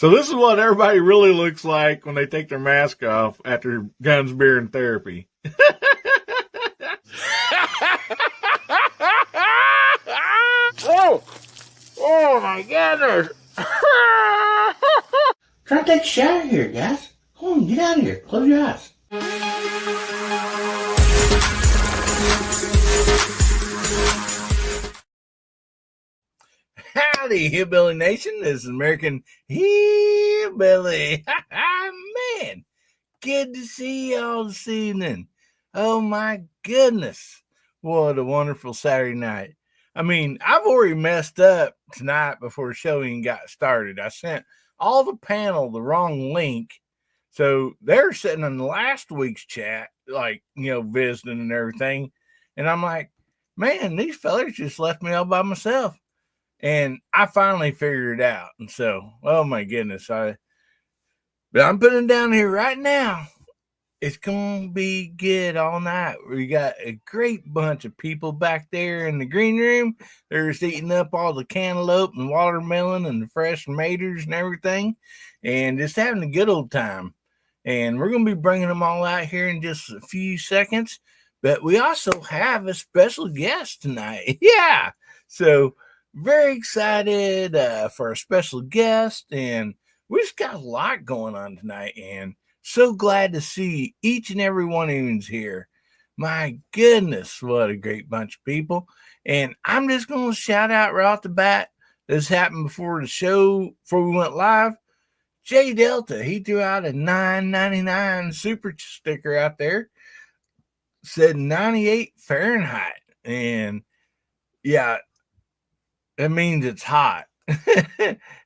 So this is what everybody really looks like when they take their mask off after guns, beer, and therapy. Oh my goodness. Try to take a shower here, guys. Come on, get out of here. Close your eyes. Howdy, Hillbilly Nation. This is American Hillbilly. Man, good to see y'all this evening. Oh my goodness. What a wonderful Saturday night. I mean, I've already messed up tonight before the show even got started. I sent all the panel the wrong link. So they're sitting in last week's chat, like, visiting and everything. And I'm like, man, these fellers just left me all by myself. And I finally figured it out. And so, oh my goodness, but I'm putting it down here right now. It's going to be good all night. We got a great bunch of people back there in the green room. They're just eating up all the cantaloupe and watermelon and the fresh tomatoes and everything, and just having a good old time. And we're going to be bringing them all out here in just a few seconds. But we also have a special guest tonight. Yeah. So very excited for a special guest. And we just got a lot going on tonight. And so glad to see each and every one of you here. My goodness, what a great bunch of people. And I'm just going to shout out right off the bat. This happened before the show, before we went live. Jay Delta, he threw out a $9.99 super sticker out there. Said 98 Fahrenheit. And yeah, that means it's hot.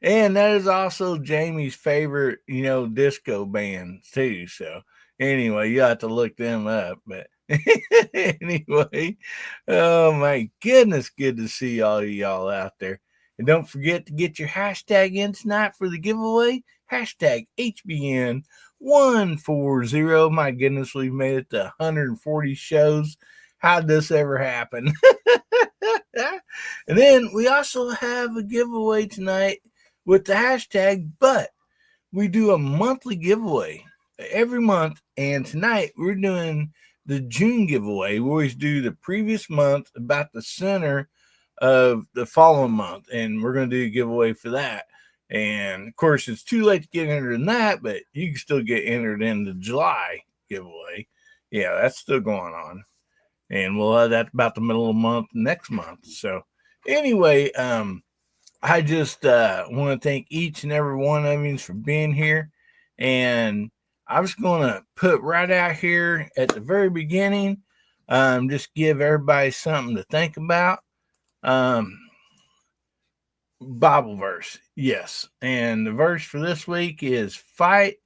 And that is also Jamie's favorite, disco band too. So anyway, you have to look them up. But anyway, oh my goodness, good to see all of y'all out there. And don't forget to get your hashtag in tonight for the giveaway. Hashtag HBN140. My goodness, we've made it to 140 shows. How'd this ever happen? And then we also have a giveaway tonight with the hashtag, but we do a monthly giveaway every month. And tonight we're doing the June giveaway. We always do the previous month about the center of the following month. And we're going to do a giveaway for that. And of course, it's too late to get entered in that, but you can still get entered in the July giveaway. Yeah, that's still going on. And we'll have that about the middle of the month next month. So anyway, I just want to thank each and every one of you for being here. And I was going to put right out here at the very beginning, just give everybody something to think about. Bible verse, yes. And the verse for this week is fight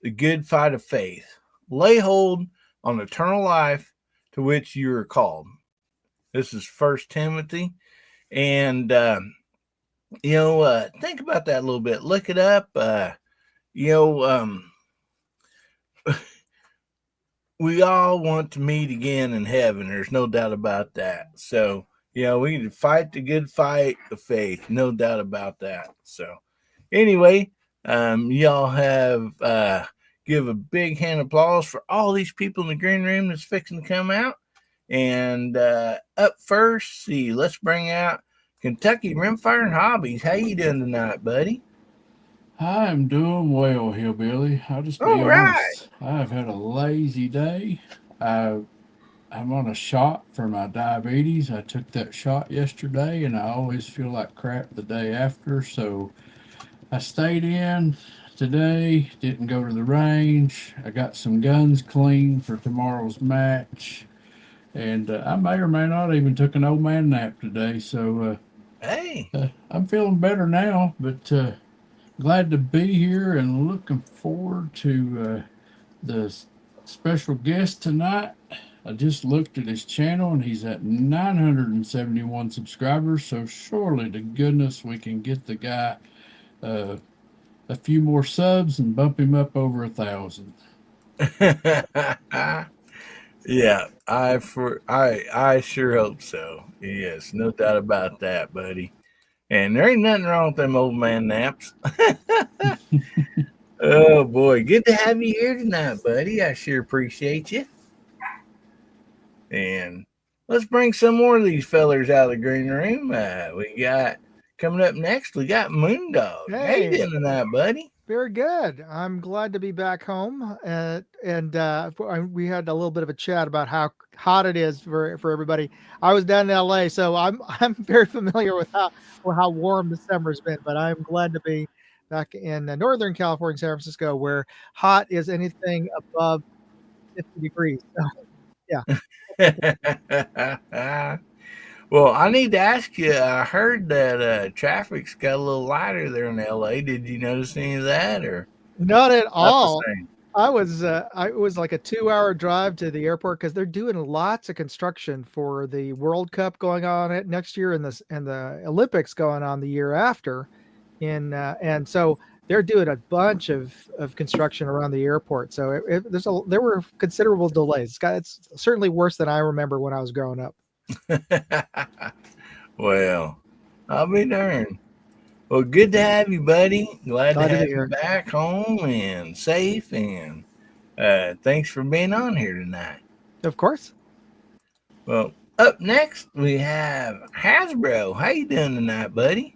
the good fight of faith. Lay hold on eternal life to which you are called. This is 1 Timothy. And, think about that a little bit. Look it up. We all want to meet again in heaven. There's no doubt about that. So, we need to fight the good fight of faith. No doubt about that. So, anyway, y'all have give a big hand of applause for all these people in the green room that's fixing to come out. And up first, let's bring out Kentucky Rimfire and Hobbies. How you doing tonight, buddy? I'm doing well, Hillbilly. I'll just be honest. I've had a lazy day. I'm on a shot for my diabetes. I took that shot yesterday, and I always feel like crap the day after. So I stayed in today, didn't go to the range. I got some guns clean for tomorrow's match. And I may or may not even took an old man nap today. So I'm feeling better now, but glad to be here and looking forward to the special guest tonight. I just looked at his channel and he's at 971 subscribers. So surely to goodness we can get the guy a few more subs and bump him up over 1,000. Yeah, I sure hope so. Yes, no doubt about that, buddy. And there ain't nothing wrong with them old man naps. Oh, boy. Good to have you here tonight, buddy. I sure appreciate you. And let's bring some more of these fellers out of the green room. We got coming up next, we got Moondog. Hey. How you doing tonight, buddy? Very good. I'm glad to be back home. We had a little bit of a chat about how hot it is for everybody. I was down in LA, so I'm very familiar with how warm the summer's been, but I'm glad to be back in Northern California, San Francisco, where hot is anything above 50 degrees. So, yeah. Well, I need to ask you, I heard that traffic's got a little lighter there in LA. Did you notice any of that, or not at all? It was like a 2-hour drive to the airport because they're doing lots of construction for the World Cup going on next year and the Olympics going on the year after, and so they're doing a bunch of construction around the airport. So there were considerable delays. It's certainly worse than I remember when I was growing up. Well, I'll be darned. Well, good to have you, buddy. Glad to have you back home and safe. And thanks for being on here tonight. Of course. Well, up next we have Hasbro. How you doing tonight, buddy?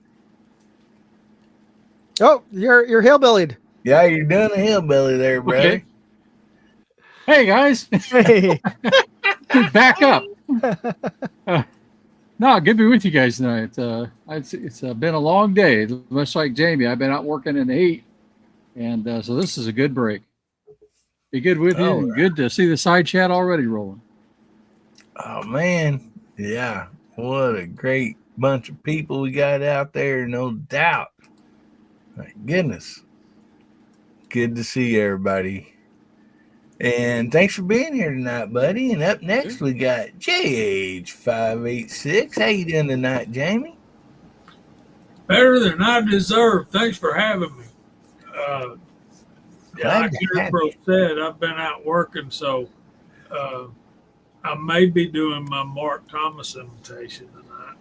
Oh, you're hillbillied. Yeah, you're doing a hillbilly there, brother. Okay. Hey guys. Hey. Back up. No, good to be with you guys tonight. It's been a long day. Much like Jamie, I've been out working in the heat, and so this is a good break. Be good with you. And good to see the side chat already rolling. Oh man, yeah! What a great bunch of people we got out there, no doubt. My goodness, good to see everybody. And thanks for being here tonight, buddy. And up next, we got JH586. How you doing tonight, Jamie? Better than I deserve. Thanks for having me. Like Bro said, I've been out working, so I may be doing my Mark Thomas imitation tonight.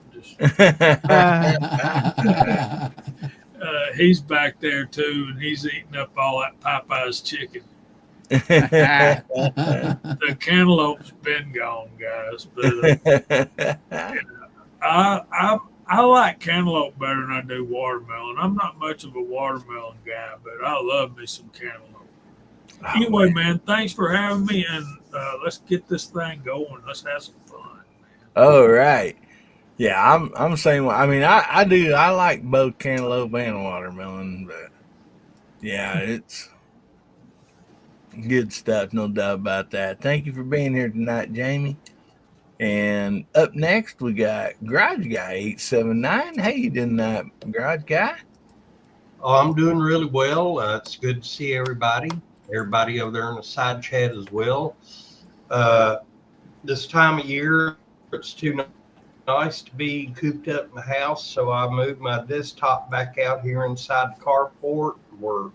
He's back there, too, and he's eating up all that Popeye's chicken. The cantaloupe's been gone, guys. But I like cantaloupe better than I do watermelon. I'm not much of a watermelon guy, but I love me some cantaloupe. Anyway, man, thanks for having me, and let's get this thing going. Let's have some fun, man. All right. Yeah, I'm saying. I mean, I do. I like both cantaloupe and watermelon, but yeah, it's good stuff, no doubt about that. Thank you for being here tonight, Jamie. And up next, we got Garage Guy 879. How you doing tonight, Garage Guy? Oh, I'm doing really well. It's good to see everybody over there in the side chat as well. This time of year, it's too nice to be cooped up in the house, so I moved my desktop back out here inside the carport where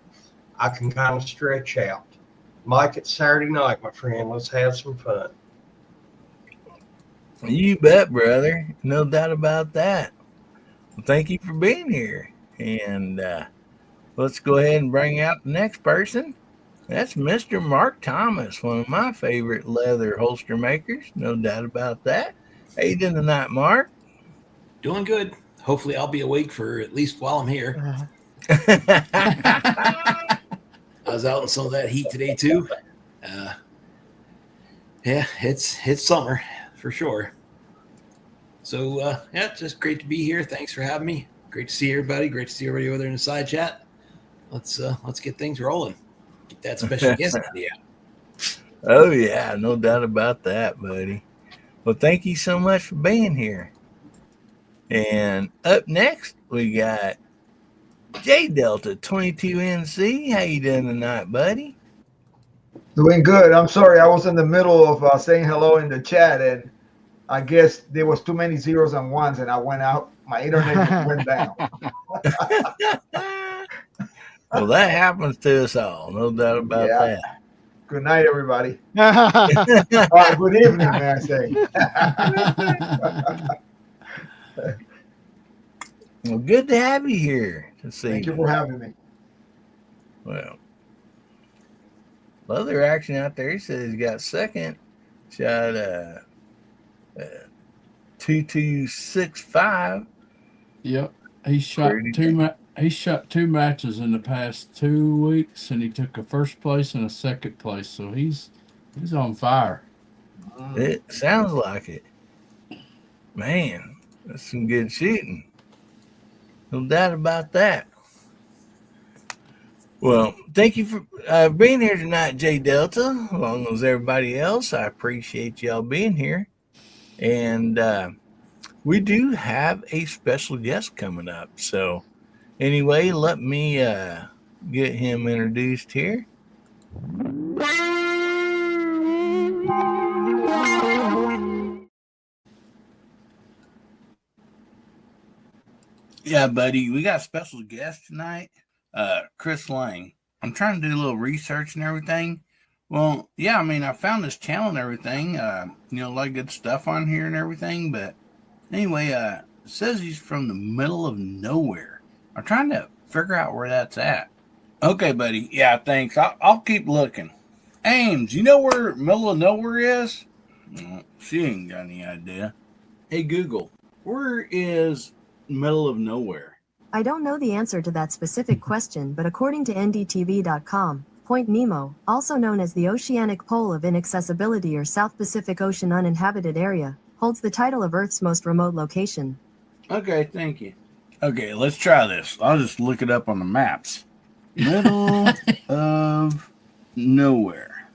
I can kind of stretch out. Mike, it's Saturday night, my friend. Let's have some fun. You bet, brother. No doubt about that. Well, thank you for being here. And let's go ahead and bring out the next person. That's Mr. Mark Thomas, one of my favorite leather holster makers. No doubt about that. How you doing tonight, Mark? Doing good. Hopefully I'll be awake for at least while I'm here. I was out in some of that heat today too. Yeah, it's summer for sure. So yeah, it's just great to be here. Thanks for having me. Great to see everybody. Great to see everybody over there in the side chat. Let's get things rolling. Get that special guest idea. Oh yeah, no doubt about that, buddy. Well, thank you so much for being here. And up next, we got J Delta 22NC. How you doing tonight, buddy? Doing good. I'm sorry, I was in the middle of saying hello in the chat, and I guess there was too many zeros and ones, and I went out. My internet went down. Well, that happens to us all. No doubt about that. Good night, everybody. Good evening, may I say. Well, good to have you here. Thank you for having me. Well, other action out there. He says he's got second. Shot 2265. Yep, he shot he shot 2 matches in the past 2 weeks, and he took a first place and a second place. So he's on fire. It sounds like it. Man, that's some good shooting. No doubt about that. Well, thank you for being here tonight, J Delta, along with everybody else. I appreciate y'all being here. And we do have a special guest coming up. So anyway, let me get him introduced here. Yeah, buddy, we got a special guest tonight, Chris Lang. I'm trying to do a little research and everything. Well, yeah, I mean, I found this channel and everything, a lot of good stuff on here and everything. But anyway, it says he's from the middle of nowhere. I'm trying to figure out where that's at. Okay, buddy. Yeah, thanks. I'll keep looking. Ames, you know where middle of nowhere is? Well, she ain't got any idea. Hey, Google, where is middle of nowhere? I don't know the answer to that specific question, but according to ndtv.com, Point Nemo, also known as the Oceanic Pole of Inaccessibility or South Pacific Ocean Uninhabited Area, holds the title of Earth's most remote location. Okay, thank you. Okay, let's try this. I'll just look it up on the maps. Middle of nowhere.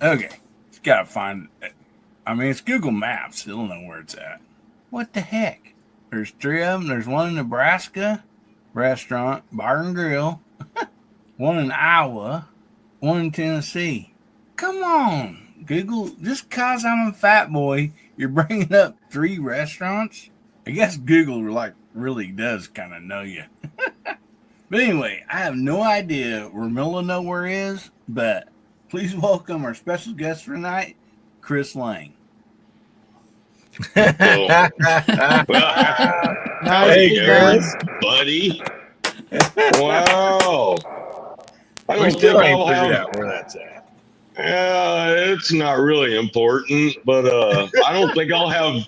Okay, it's gotta find it. I mean, it's Google Maps. It'll know where it's at. What the heck? There's 3 of them. There's one in Nebraska, restaurant, bar and grill. One in Iowa, one in Tennessee. Come on, Google. Just cause I'm a fat boy, you're bringing up 3 restaurants? I guess Google really does kind of know you. But anyway, I have no idea where middle of nowhere is, but please welcome our special guest for tonight, Chris Lang. Well, Nice, guys. buddy. Wow. I We don't still think ain't I'll figured have. out where that's at. It's not really important, but I don't think I'm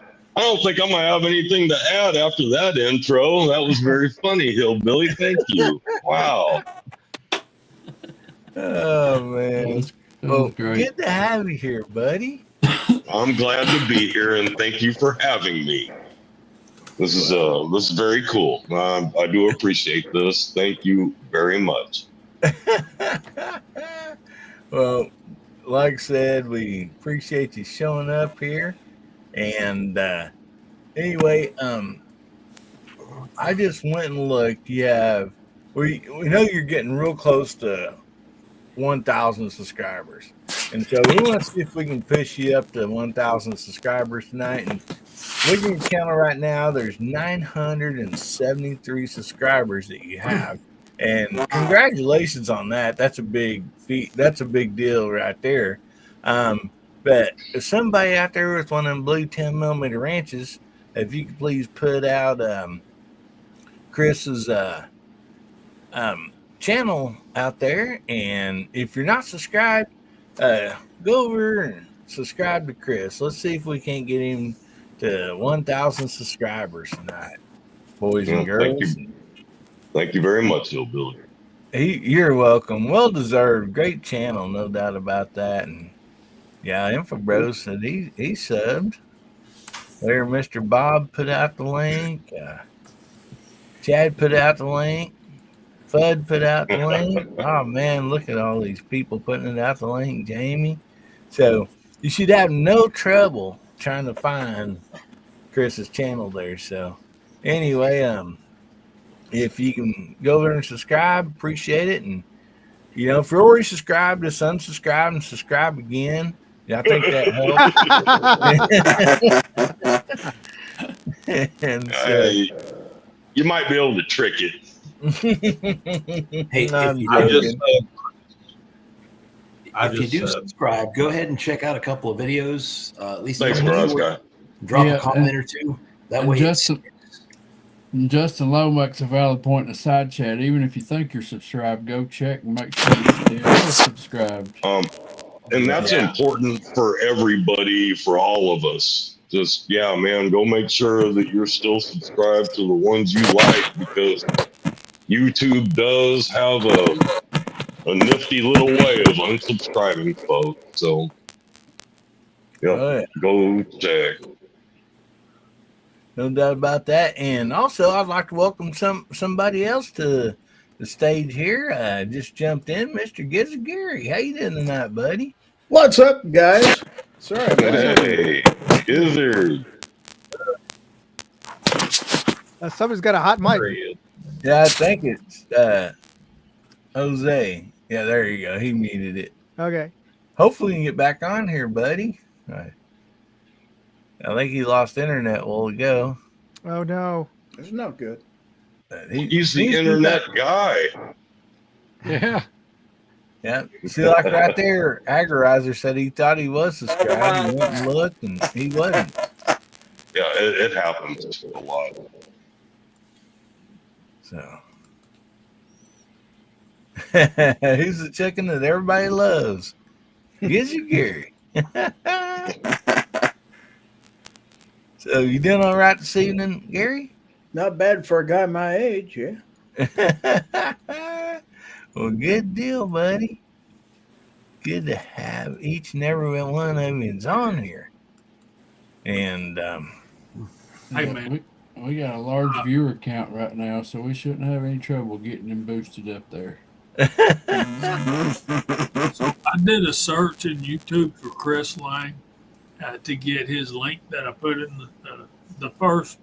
gonna have anything to add after that intro. That was very funny, Hillbilly. Thank you. Wow. Oh man. That Well, was great. good to have you here, buddy. I'm glad to be here, and thank you for having me. This is very cool. I do appreciate this. Thank you very much. Well, like I said, we appreciate you showing up here. And anyway, I just went and looked. Yeah, we know you're getting real close to 1,000 subscribers. And so we want to see if we can push you up to 1,000 subscribers tonight. And looking at the channel right now, there's 973 subscribers that you have. And congratulations on that. That's a big feat. That's a big deal right there. But if somebody out there with one of them blue 10mm ranches, if you could please put out Chris's channel out there. And if you're not subscribed, go over and subscribe to Chris. Let's see if we can't get him to 1,000 subscribers tonight, boys and girls. Thank you very much, Hillbilly. You're welcome. Well deserved. Great channel, no doubt about that. And yeah, Infobros said he subbed. There, Mr. Bob put out the link. Chad put out the link. Fudd put out the link. Oh man, look at all these people putting it out the link, Jamie. So you should have no trouble trying to find Chris's channel there. So anyway, if you can go there and subscribe, appreciate it. And if you're already subscribed, just unsubscribe and subscribe again. Yeah, I think that helps. And so, you might be able to trick it. Hey, No, if you do subscribe, go ahead and check out a couple of videos. At least Thanks, Bros guy. drop a comment or two. That way, And Justin Lowe makes a valid point in the side chat. Even if you think you're subscribed, go check and make sure you still are subscribed. And that's important for everybody, for all of us. Just, yeah, man, go make sure that you're still subscribed to the ones you like, because YouTube does have a nifty little way of unsubscribing folks. So, yeah, go check. No doubt about that. And also, I'd like to welcome somebody else to the stage here. Just jumped in, Mr. Gary. How you doing tonight, buddy? What's up, guys? Sorry, hey, Gizzard. Somebody's got a hot mic. Yeah, I think it's Jose. Yeah, there you go. He muted it. Okay. Hopefully you can get back on here, buddy. I think he lost internet a while ago. Oh, no. It's not good. He's the internet guy. Yeah. Yeah. See, like right there, Agorizer said he thought he was subscribed. He went and looked, and he wasn't. Yeah, it happens a lot. So, who's the chicken that everybody loves? Gizzy Gary. So, you doing all right this evening, Gary? Not bad for a guy my age, yeah. Well, good deal, buddy. Good to have each and every one of you on here. And, Hey, man. We got a large viewer count right now, so we shouldn't have any trouble getting them boosted up there. So I did a search in YouTube for Chris Lang to get his link that I put in the first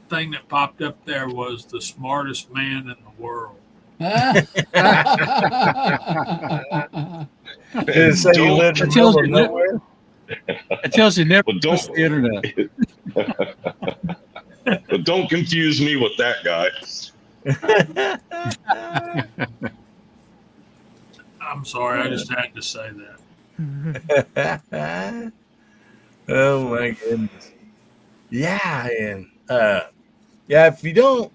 thing that popped up there was the smartest man in the world. It tells you never don't the internet. But don't confuse me with that guy. I'm sorry, I just had to say that. Oh my goodness. Yeah, and if you don't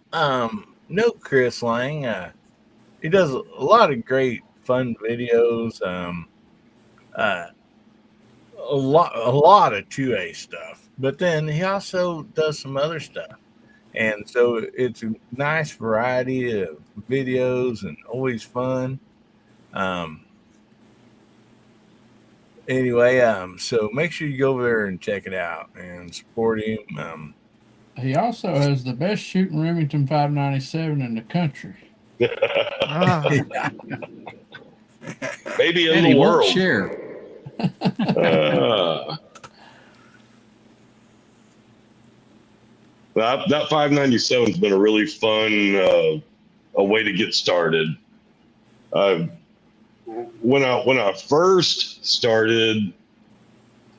know Chris Lang, he does a lot of great fun videos, a lot of 2A stuff, but then he also does some other stuff. And so it's a nice variety of videos and always fun. Anyway, so make sure you go over there and check it out and support him. He also has the best shooting Remington 597 in the country. Maybe in the world. Share. That 597 has been a really fun a way to get started. When I first started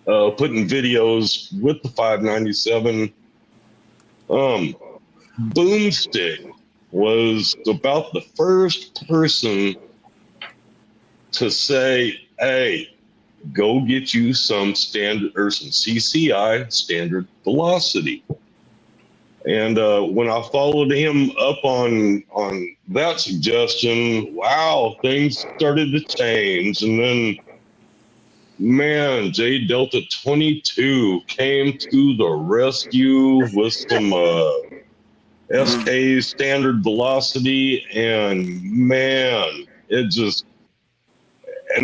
putting videos with the 597, Boomstick was about the first person to say, "Hey, go get you some standard or some CCI standard velocity." And when I followed him up on that suggestion, wow, things started to change. And then, man, J Delta 22 came to the rescue with some SK standard velocity. And man, and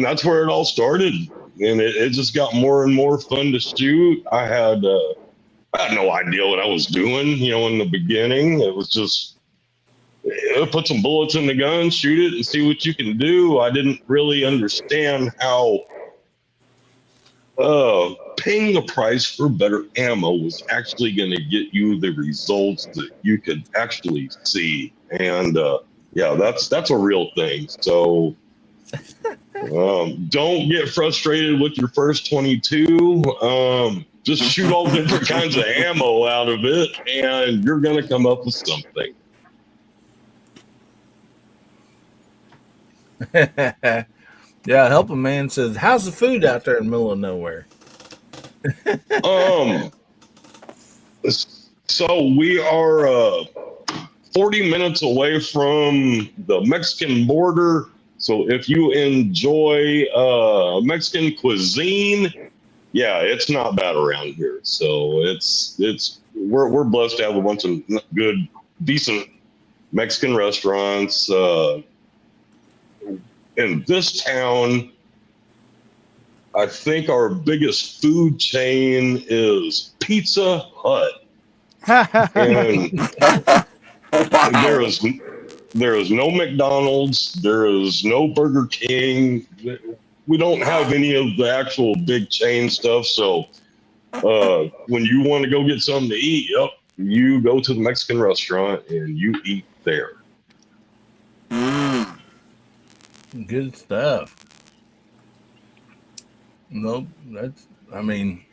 that's where it all started. And it just got more and more fun to shoot. I had no idea what I was doing, in the beginning. It was just put some bullets in the gun, shoot it, and see what you can do. I didn't really understand how paying the price for better ammo was actually going to get you the results that you could actually see. And that's a real thing. So don't get frustrated with your first 22. Just shoot all different kinds of ammo out of it, and you're going to come up with something. Yeah, Help a Man says, "How's the food out there in the middle of nowhere?" So we are 40 minutes away from the Mexican border. So if you enjoy Mexican cuisine, yeah, it's not bad around here. So we're blessed to have a bunch of good, decent Mexican restaurants. In this town, I think our biggest food chain is Pizza Hut. And there is no McDonald's, there is no Burger King. We don't have any of the actual big chain stuff. So when you want to go get something to eat, you go to the Mexican restaurant and you eat there. Good stuff. Nope, nothing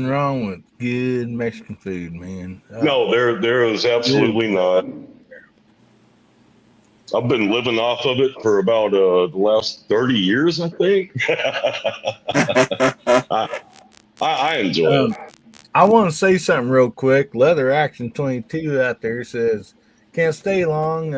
wrong with good Mexican food, man. No, there is absolutely not. I've been living off of it for about the last 30 years, I think. I enjoy it. I want to say something real quick. Leather Action 22 out there says, can't stay long.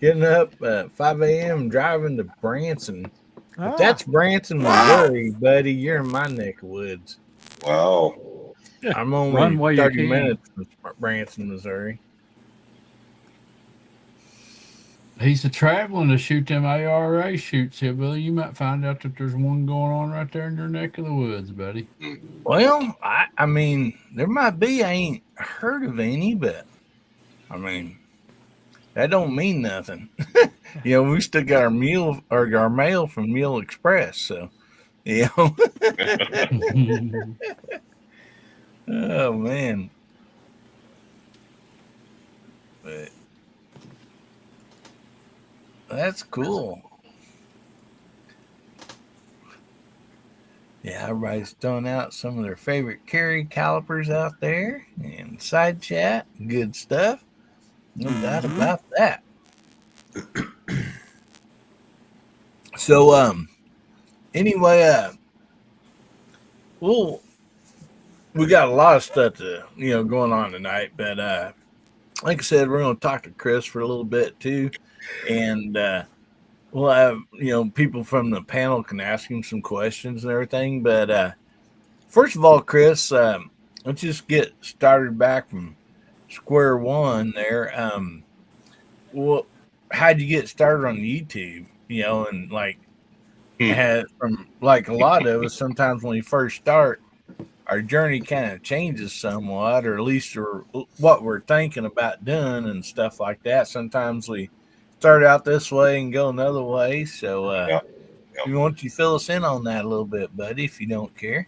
Getting up at 5 a.m. driving to Branson. If that's Branson, Missouri, buddy, you're in my neck of woods. Wow. I'm only 30 minutes from Branson, Missouri. He's a traveling to shoot them ARA shoots here, Billy. You might find out that there's one going on right there in your neck of the woods, buddy. Well, I mean, there might be. I ain't heard of any, but I mean, that don't mean nothing. We still got our mail from Mule Express, so oh man. But that's cool. Yeah, everybody's throwing out some of their favorite carry calipers out there and side chat. Good stuff. No doubt about that. So, anyway, we got a lot of stuff to, going on tonight, but, like I said, we're going to talk to Chris for a little bit too. And, we'll have, people from the panel can ask him some questions and everything. But, first of all, Chris, let's just get started back from square one there. How'd you get started on YouTube? And had from like a lot of us, sometimes when we first start, our journey kind of changes somewhat, or at least what we're thinking about doing and stuff like that. Sometimes we start out this way and go another way. So, we want you to fill us in on that a little bit, buddy, if you don't care.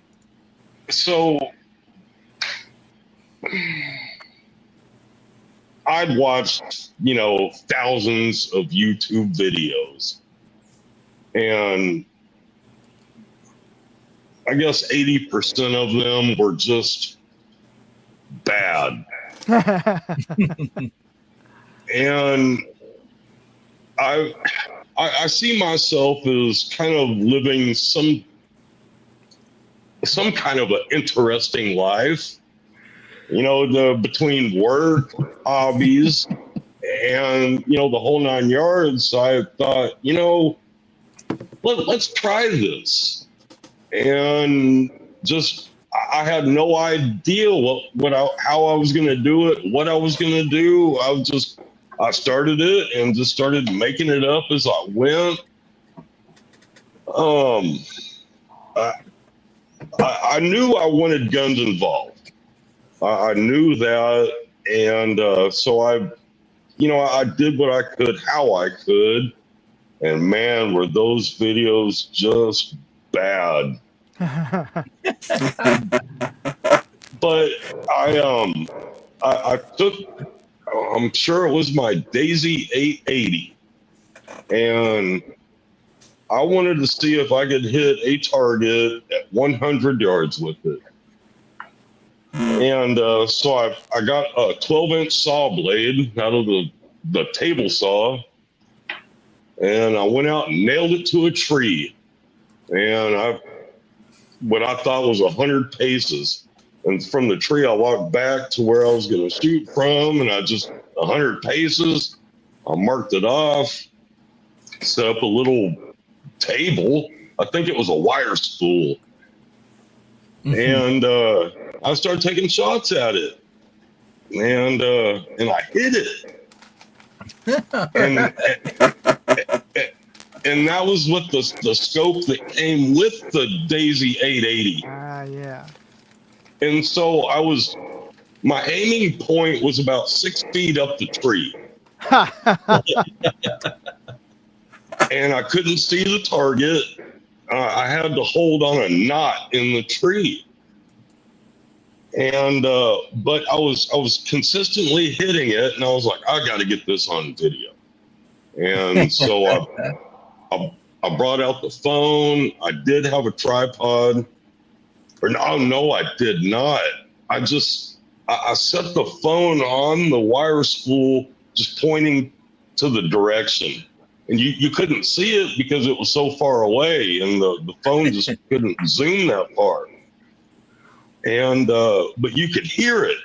So, I'd watched, thousands of YouTube videos, and I guess 80% of them were just bad. And I see myself as kind of living some kind of an interesting life, between work, hobbies, and the whole 9 yards. I thought, let's try this, and just I had no idea how I was going to do it, what I was going to do. I started it and just started making it up as I went. I knew I wanted guns involved. I knew that, and so I did what I could, how I could, and man, were those videos just bad. But I took, I'm sure it was my Daisy 880, and I wanted to see if I could hit a target at 100 yards with it. And so I got a 12-inch saw blade out of the table saw, and I went out and nailed it to a tree. And what I thought was 100 paces. And from the tree, I walked back to where I was going to shoot from, and I just 100 paces. I marked it off, set up a little table. I think it was a wire spool. And I started taking shots at it. And I hit it. And that was with the scope that came with the Daisy 880. Yeah. And so my aiming point was about 6 feet up the tree. And I couldn't see the target. I had to hold on a knot in the tree. And but I was consistently hitting it, and I was like, I got to get this on video. And so I brought out the phone. I did have a tripod. Or no, I did not. I set the phone on the wire spool, just pointing to the direction. And you couldn't see it because it was so far away, and the phone just couldn't zoom that far. And but you could hear it,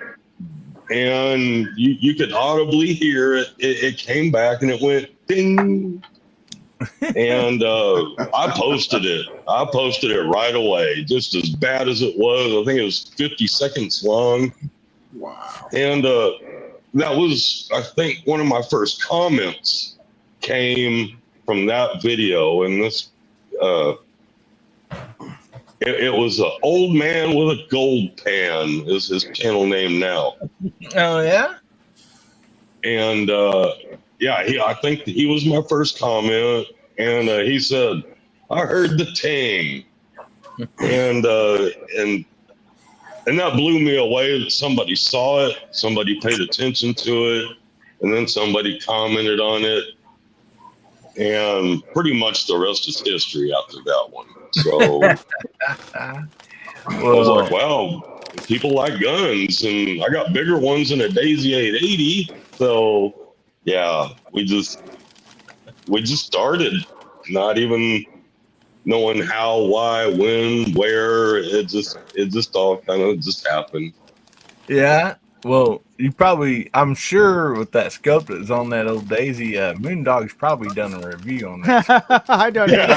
and you could audibly hear it. It came back and it went ding. And I posted it. I posted it right away, just as bad as it was. I think it was 50 seconds long. Wow. And that was, I think, one of my first comments came from that video. And this, it was an old man with a gold pan is his channel name now. Oh, yeah? And I think he was my first comment. And he said, I heard the ting. And that blew me away that somebody saw it, somebody paid attention to it, and then somebody commented on it. And pretty much the rest is history after that one. So I was like, wow, people like guns, and I got bigger ones than a Daisy 880. So yeah, we just started, not even knowing how, why, when, where. It just all kind of just happened. Yeah. Well, I'm sure with that scope that's on that old Daisy, Moondog's probably done a review on that. I don't know.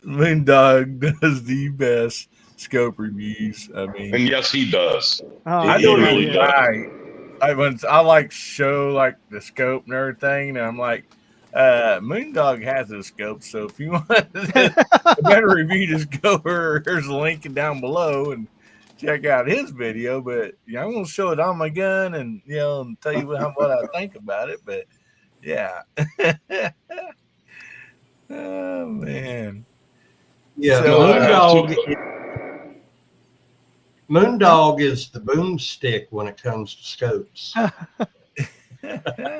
Moondog does the best scope reviews. I mean, and yes, he does. I don't really die. I like show like the scope and everything, and I'm like, Moondog has a scope, so if you want a better review, just go here's a link down below and check out his video. But yeah, I'm gonna show it on my gun and and tell you what I think about it. But yeah. Oh man. Yeah, so, Moondog is the boomstick when it comes to scopes.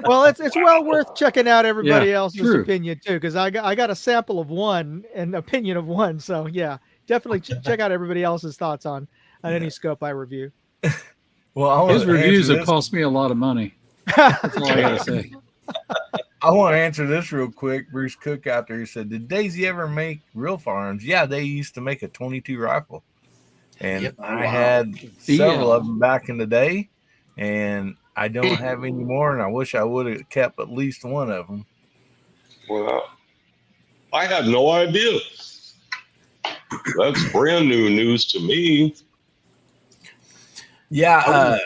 Well, it's well worth checking out everybody else's opinion too, because I got a sample of one and opinion of one. So yeah, definitely check out everybody else's thoughts on any scope I review. Well, his reviews have cost me a lot of money. That's all I gotta say. I want to answer this real quick. Bruce Cook out there said, "Did Daisy ever make real firearms?" Yeah, they used to make a 22 rifle, and I had several of them back in the day, and I don't have any more, and I wish I would have kept at least one of them. Well, I had no idea. That's brand new news to me. Yeah,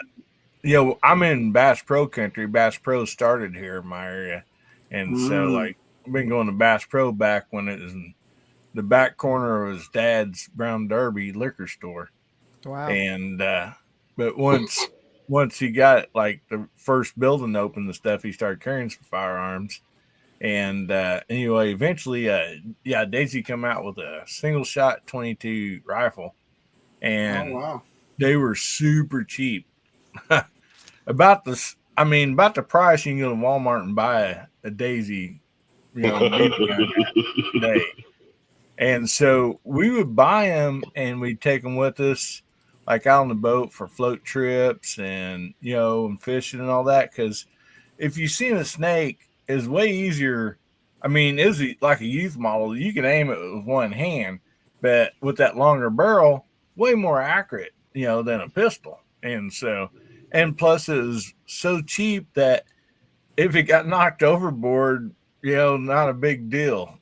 I'm in Bass Pro country. Bass Pro started here in my area, and so like I've been going to Bass Pro back when it was in the back corner of his dad's Brown Derby liquor store. Wow! And but once he got like the first building open and stuff, he started carrying some firearms. And anyway, eventually, Daisy come out with a single shot 22 rifle, and they were super cheap. About the price you can go to Walmart and buy a Daisy, today. And so we would buy them and we'd take them with us, like out on the boat for float trips and and fishing and all that. Because if you see a snake, it's way easier. I mean, it was like a youth model. You can aim it with one hand, but with that longer barrel, way more accurate, than a pistol. And so, and plus it was so cheap that if it got knocked overboard, not a big deal,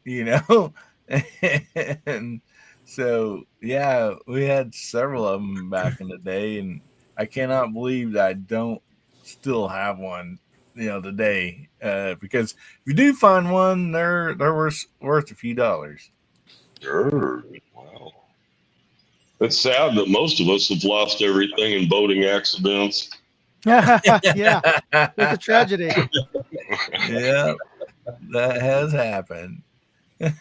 And so, yeah, we had several of them back in the day, and I cannot believe that I don't still have one, today. Because if you do find one, they're worth a few dollars. Sure. Wow. It's sad that most of us have lost everything in boating accidents. Yeah, it's a tragedy. Yeah, that has happened. I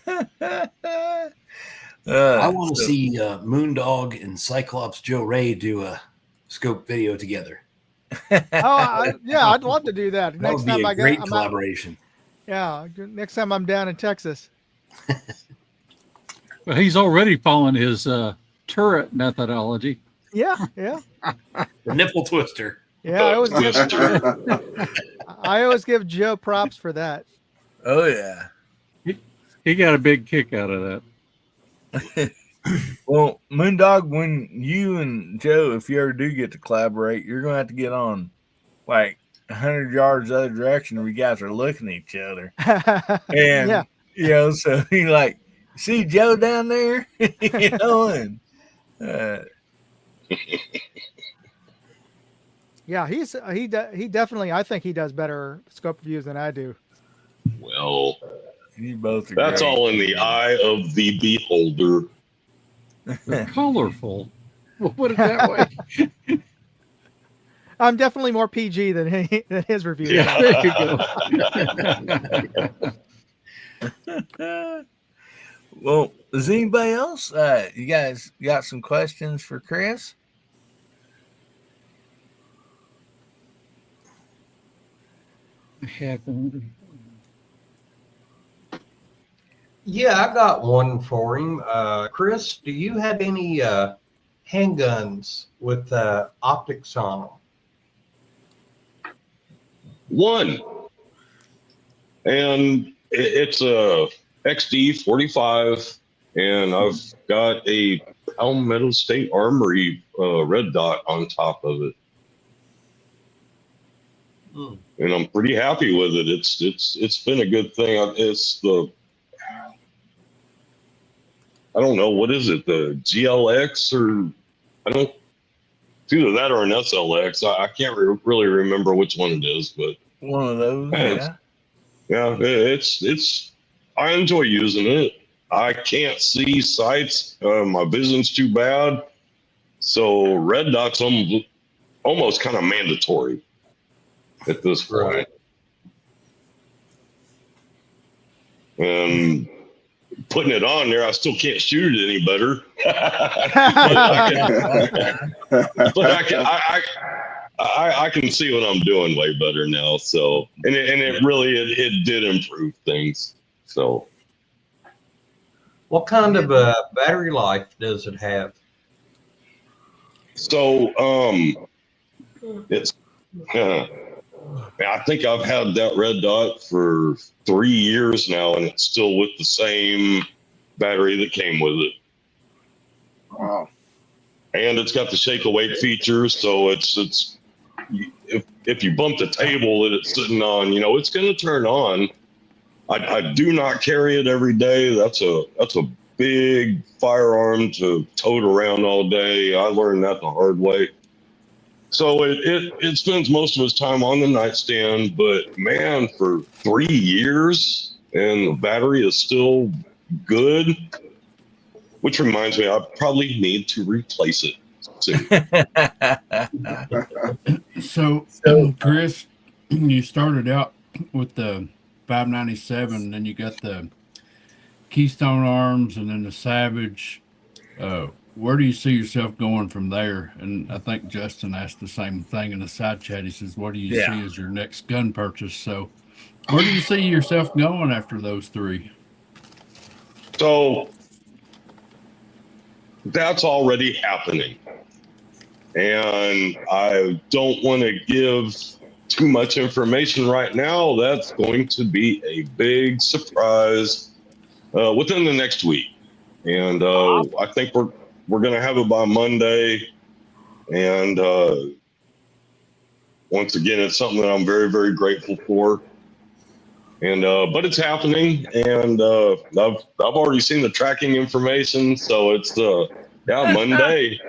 want to see Moondog and Cyclops Joe Ray do a scope video together. I'd love to do that. That would be a great collaboration. Next time I'm down in Texas. Well, he's already following his turret methodology. Yeah. The nipple twister. Yeah, I always give Joe props for that. Oh yeah, he got a big kick out of that. Well, Moondog, when you and Joe, if you ever do get to collaborate, you're gonna have to get on like 100 yards the other direction where you guys are looking at each other. And so you like, see Joe down there? And yeah, he definitely, I think he does better scope reviews than I do. Well, you both are that's great. all in the eye of the beholder. They're colorful. We'll put it that way. I'm definitely more PG than his reviews. Yeah, there you go. Well, is anybody else? You guys got some questions for Chris? Yeah, I got one for him. Chris, do you have any handguns with optics on them? One. And it's a XD 45, and I've got a Palmetto State Armory red dot on top of it. And I'm pretty happy with it. It's been a good thing. I don't know, what is it? The GLX or it's either that or an SLX. I can't really remember which one it is, but one of those. Yeah, it's. I enjoy using it. I can't see sights. My vision's too bad, so red dot's almost kind of mandatory at this point. And putting it on there, I still can't shoot it any better. I can see what I'm doing way better now. So, and it really did improve things. So, what kind of battery life does it have? So, it's. I think I've had that red dot for 3 years now, and it's still with the same battery that came with it. Wow. And it's got the shake awake feature, so it's if you bump the table that it's sitting on, it's going to turn on. I do not carry it every day. That's a big firearm to tote around all day. I learned that the hard way. So it spends most of its time on the nightstand, but man, for 3 years and the battery is still good, which reminds me, I probably need to replace it soon. So, Chris, you started out with the 597, then you got the Keystone Arms, and then the Savage. Where do you see yourself going from there? And I think Justin asked the same thing in the side chat. He says, what do you see as your next gun purchase? So where do you see yourself going after those three? So that's already happening. And I don't want to give too much information right now. That's going to be a big surprise within the next week. And I think we're going to have it by Monday. And once again, it's something that I'm very, very grateful for. And but it's happening, and I've already seen the tracking information, so it's Monday.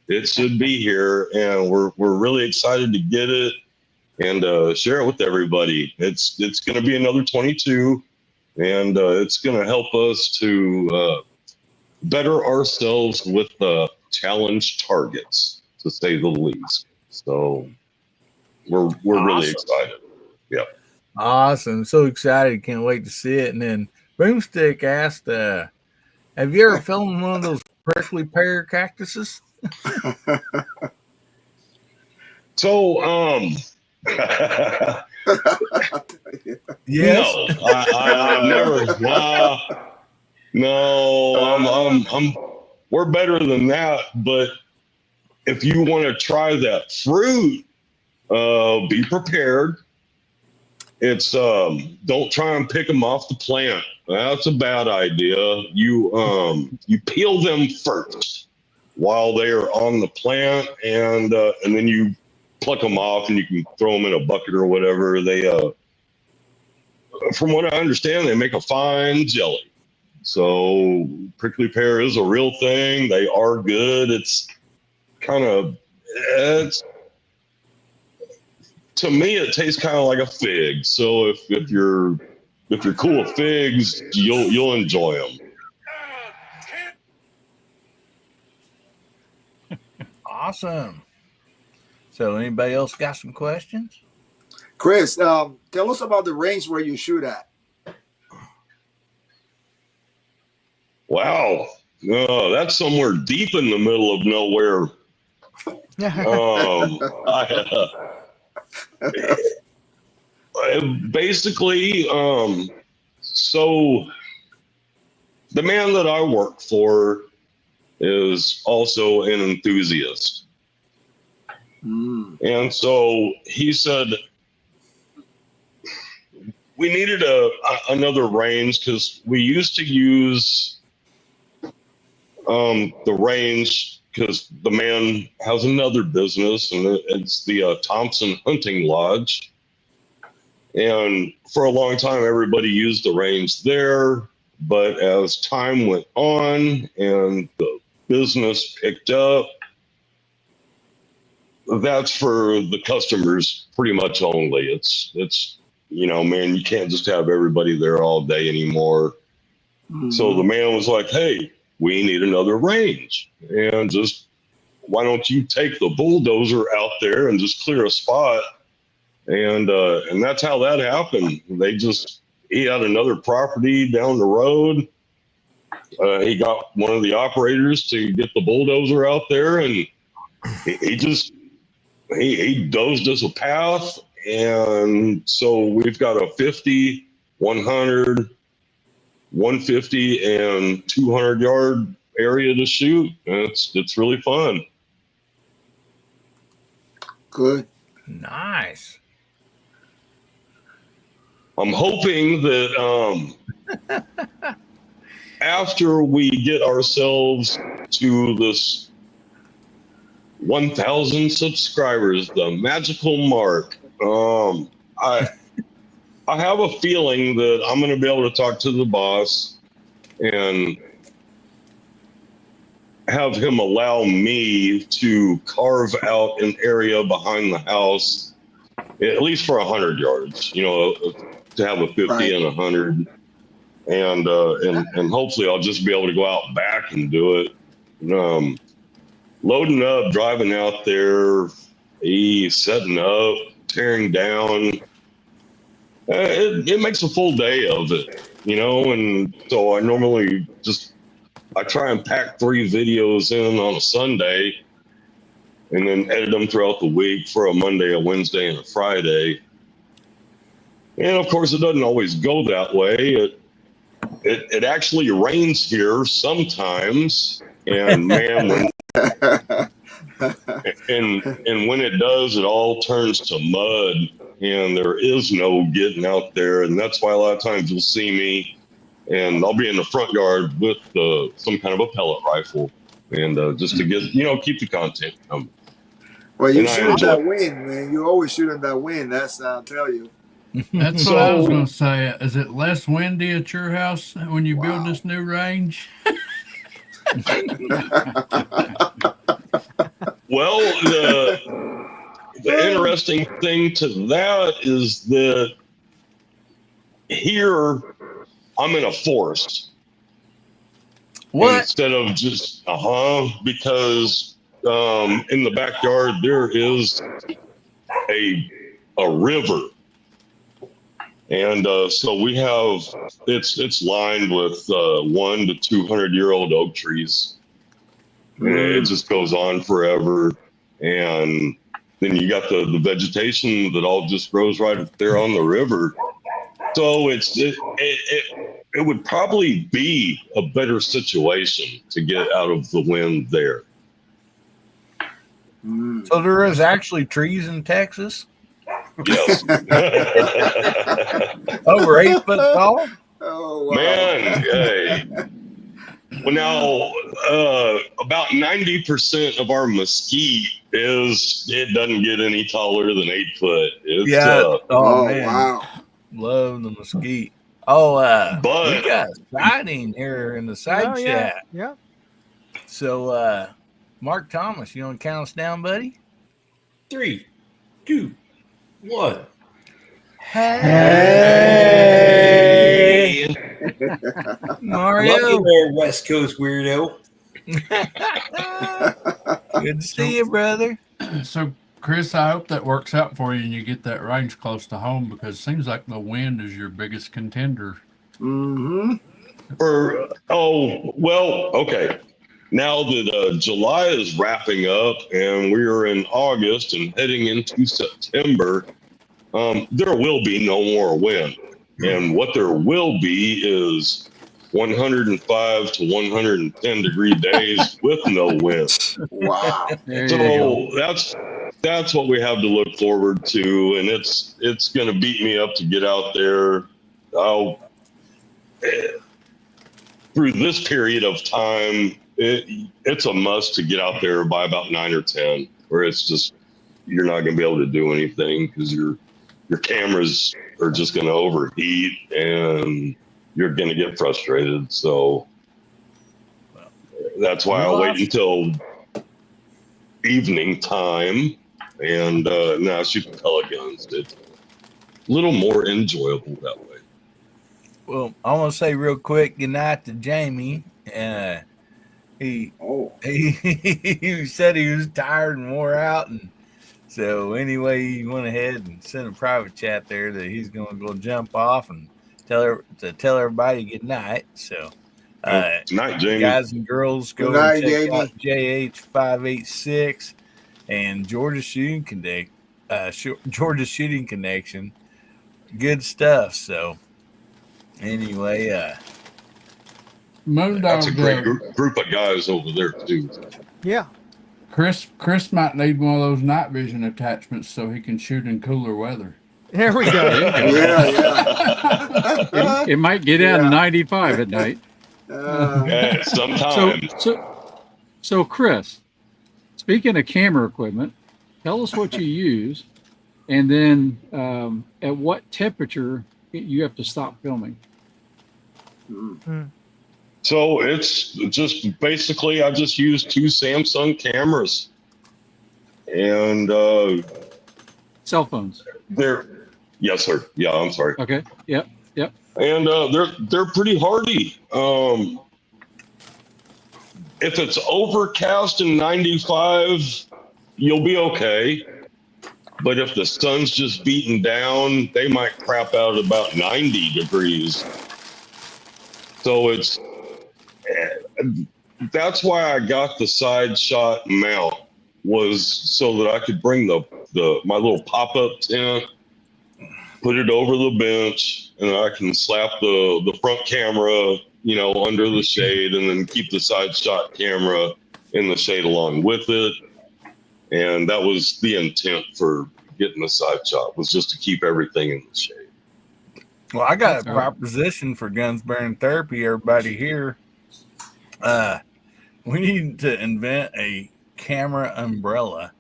It should be here, and we're really excited to get it and share it with everybody. It's going to be another 22, and it's going to help us to better ourselves with challenge targets, to say the least. So we're really excited. Yeah. Awesome. So excited. Can't wait to see it. And then Broomstick asked, have you ever filmed one of those prickly pear cactuses? So, yes. No, I've never. No, we're better than that. But if you want to try that fruit, be prepared. It's don't try and pick them off the plant. That's a bad idea. You peel them first while they are on the plant, and then you pluck them off, and you can throw them in a bucket or whatever. They, from what I understand, they make a fine jelly. So prickly pear is a real thing. They are good. It's kind of to me, it tastes kind of like a fig. So if you're cool with figs, you'll enjoy them. Awesome. So anybody else got some questions? Chris, tell us about the range where you shoot at. Wow. That's somewhere deep in the middle of nowhere. Basically, so the man that I work for is also an enthusiast. And so he said we needed another range because we used to use the range because the man has another business, and it's the Thompson Hunting Lodge. And for a long time, everybody used the range there. But as time went on and the business picked up, that's for the customers pretty much only. It's man, you can't just have everybody there all day anymore. So the man was like, hey, we need another range, and just why don't you take the bulldozer out there and just clear a spot? And that's how that happened. He had another property down the road. He got one of the operators to get the bulldozer out there, and he dozed us a path. And so we've got a 50, 100, 150 and 200 yard area to shoot. It's really fun. Good. Nice. I'm hoping that after we get ourselves to this 1,000 subscribers, the magical mark, I have a feeling that I'm going to be able to talk to the boss and have him allow me to carve out an area behind the house, at least for 100 yards, to have a 50 right. And 100. And hopefully I'll just be able to go out back and do it. Loading up, driving out there, setting up, tearing down. It makes a full day of it, and so I normally I try and pack 3 videos in on a Sunday and then edit them throughout the week for a Monday, a Wednesday, and a Friday. And of course, it doesn't always go that way. It actually rains here sometimes, and man, when and when it does, it all turns to mud. and there is no getting out there. And that's why a lot of times you'll see me, and I'll be in the front yard with some kind of a pellet rifle, and just to get, keep the content coming. Well, you shooting that wind, man. You always shooting that wind. That's I'll tell you. That's what I was going to say. Is it less windy at your house when you build this new range? Well, the interesting thing to that is that here I'm in a forest. What? Instead of just because in the backyard there is a river, and so we have it's lined with 1 to 200 year old oak trees. And it just goes on forever, and then you got the vegetation that all just grows right up there on the river. So it would probably be a better situation to get out of the wind there. So there is actually trees in Texas? Yes. Over 8 foot tall? Oh, wow. Man, hey. Well, now, about 90% of our mesquite it doesn't get any taller than 8 foot. It's, oh man. Wow. Love the mesquite. But we got sighting here in the side chat. Yeah. So, Mark Thomas, you want to count us down, buddy? 3, 2, 1. Hey, Mario. Love you there, West Coast weirdo. Good to see you, brother. So, Chris, I hope that works out for you and you get that range close to home, because it seems like the wind is your biggest contender. Mm-hmm. Okay. Now that July is wrapping up and we are in August and heading into September, there will be no more wind. And what there will be is 105 to 110 degree days with no wind. Wow. So that's what we have to look forward to, and it's going to beat me up to get out there. Through this period of time, it's a must to get out there by about 9 or 10, where it's just you're not going to be able to do anything because your cameras are just going to overheat and you're going to get frustrated. So that's why I wait until evening time and now shoot pellet guns. It's a little more enjoyable that way. Well, I want to say real quick goodnight to Jamie. He said he was tired and wore out, and so anyway, he went ahead and sent a private chat there that he's going to go jump off and tell everybody good night. So, good night, Jamie. Guys and girls, go and check out JH586 and Georgia Shooting Connection. Good stuff. So, anyway, Moondog, that's a great group of guys over there too. Yeah. Chris might need one of those night vision attachments so he can shoot in cooler weather. There we go. Yeah. It might get down to 95 at night. Sometimes. So, Chris, speaking of camera equipment, tell us what you use, and then at what temperature you have to stop filming. So it's just basically I just use 2 Samsung cameras and cell phones. Yes, sir. Yeah, I'm sorry. Okay. Yep. And they're pretty hardy. If it's overcast and 95, you'll be okay. But if the sun's just beating down, they might crap out about 90 degrees. So that's why I got the side shot mount, was so that I could bring my little pop-up tent, put it over the bench, and I can slap the front camera, under the shade, and then keep the side shot camera in the shade along with it. And that was the intent for getting the side shot was just to keep everything in the shade. Well, I got a proposition for Guns Bearing Therapy, everybody here. We need to invent a camera umbrella.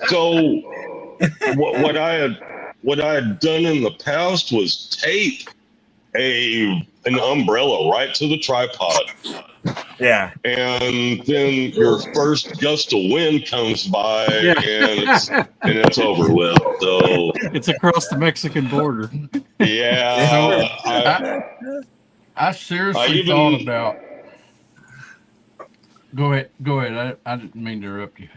So what I had done in the past was tape an umbrella right to the tripod. Yeah. And then your first gust of wind comes by and it's over with. So it's across the Mexican border. Yeah. I seriously thought about. Go ahead. I didn't mean to interrupt you.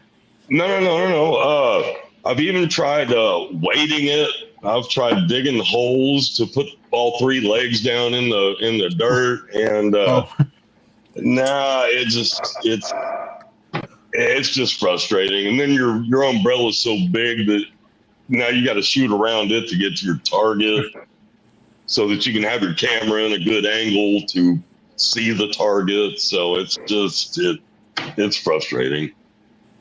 No. I've even tried weighting it. I've tried digging holes to put all three legs down in the dirt, and it's just frustrating. And then your umbrella is so big that now you got to shoot around it to get to your target, so that you can have your camera in a good angle to see the target. So it's frustrating.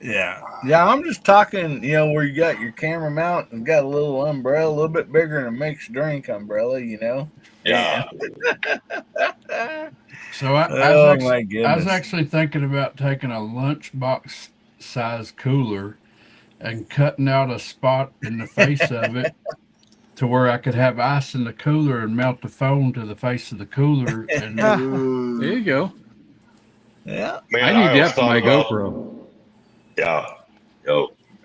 Yeah. I'm just talking, where you got your camera mount and got a little umbrella, a little bit bigger than a mixed drink umbrella, Yeah. So I was actually thinking about taking a lunchbox size cooler and cutting out a spot in the face of it to where I could have ice in the cooler and mount the phone to the face of the cooler. And there you go. Yeah. Man, I need that for my GoPro. Yeah.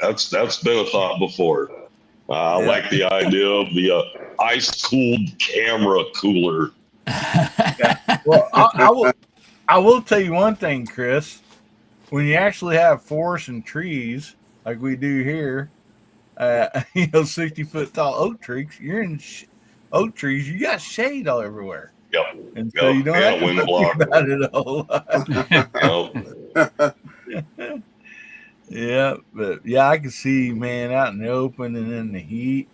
That's been a thought before. I like the idea of the ice-cooled camera cooler. Well, I will tell you one thing, Chris. When you actually have forests and trees like we do here, 60-foot tall oak trees, you're in oak trees, you got shade all everywhere. Yep. And so you don't have to think about it a whole lot. Yeah, but I can see, man, out in the open and in the heat.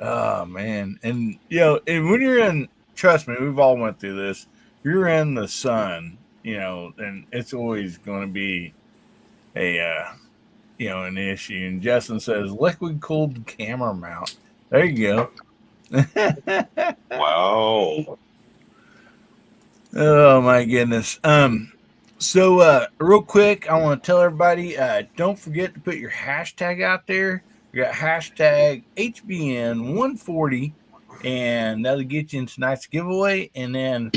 Oh man. And and when you're in, trust me, we've all went through this. You're in the sun, and it's always going to be an issue. And Justin says liquid cooled camera mount. There you go. Wow. Oh my goodness. So real quick, I want to tell everybody, don't forget to put your hashtag out there. We got hashtag HBN140, and that'll get you in tonight's giveaway. And then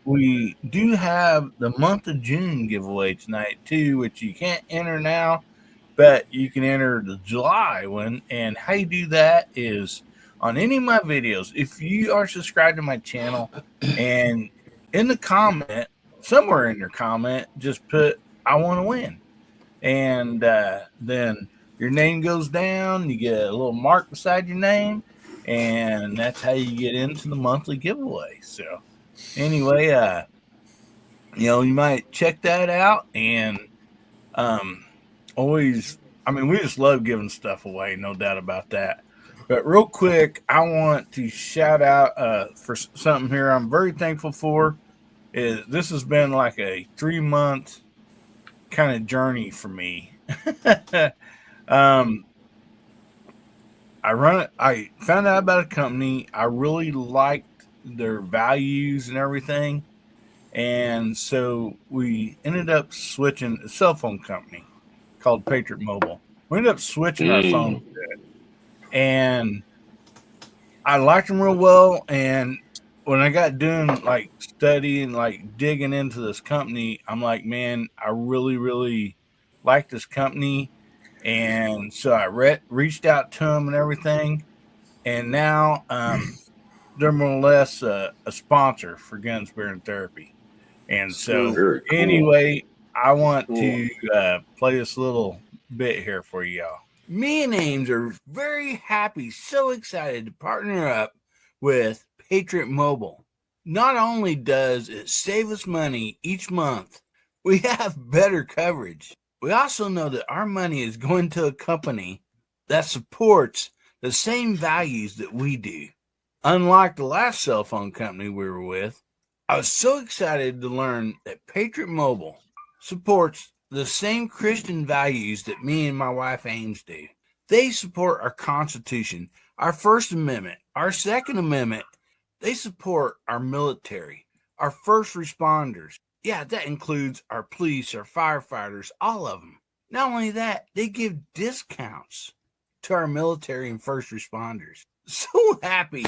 we do have the month of June giveaway tonight too, which you can't enter now, but you can enter the July one. And how you do that is on any of my videos. If you are subscribed to my channel, and in the comment, somewhere in your comment, just put I want to win, and then your name goes down. You get a little mark beside your name, and that's how you get into the monthly giveaway. So anyway, you might check that out. And we just love giving stuff away, no doubt about that. But real quick, I want to shout out for something here I'm very thankful for. This has been like a 3-month kind of journey for me. I found out about a company. I really liked their values and everything. And so we ended up switching a cell phone company called Patriot Mobile. We ended up switching our phone to it. And I liked them real well. And when I got doing like studying, like digging into this company, I'm like, man, I really, really like this company. And so I reached out to them and everything. And now they're more or less a sponsor for Guns Bearing Therapy. And so anyway, I want to play this little bit here for y'all. Me and Ames are very happy, so excited to partner up with Patriot Mobile. Not only does it save us money each month, we have better coverage. We also know that our money is going to a company that supports the same values that we do. Unlike the last cell phone company we were with, I was so excited to learn that Patriot Mobile supports the same Christian values that me and my wife Ames do. They support our Constitution, our First Amendment, our Second Amendment. They support our military, our first responders. Yeah, that includes our police, our firefighters, all of them. Not only that, they give discounts to our military and first responders. So happy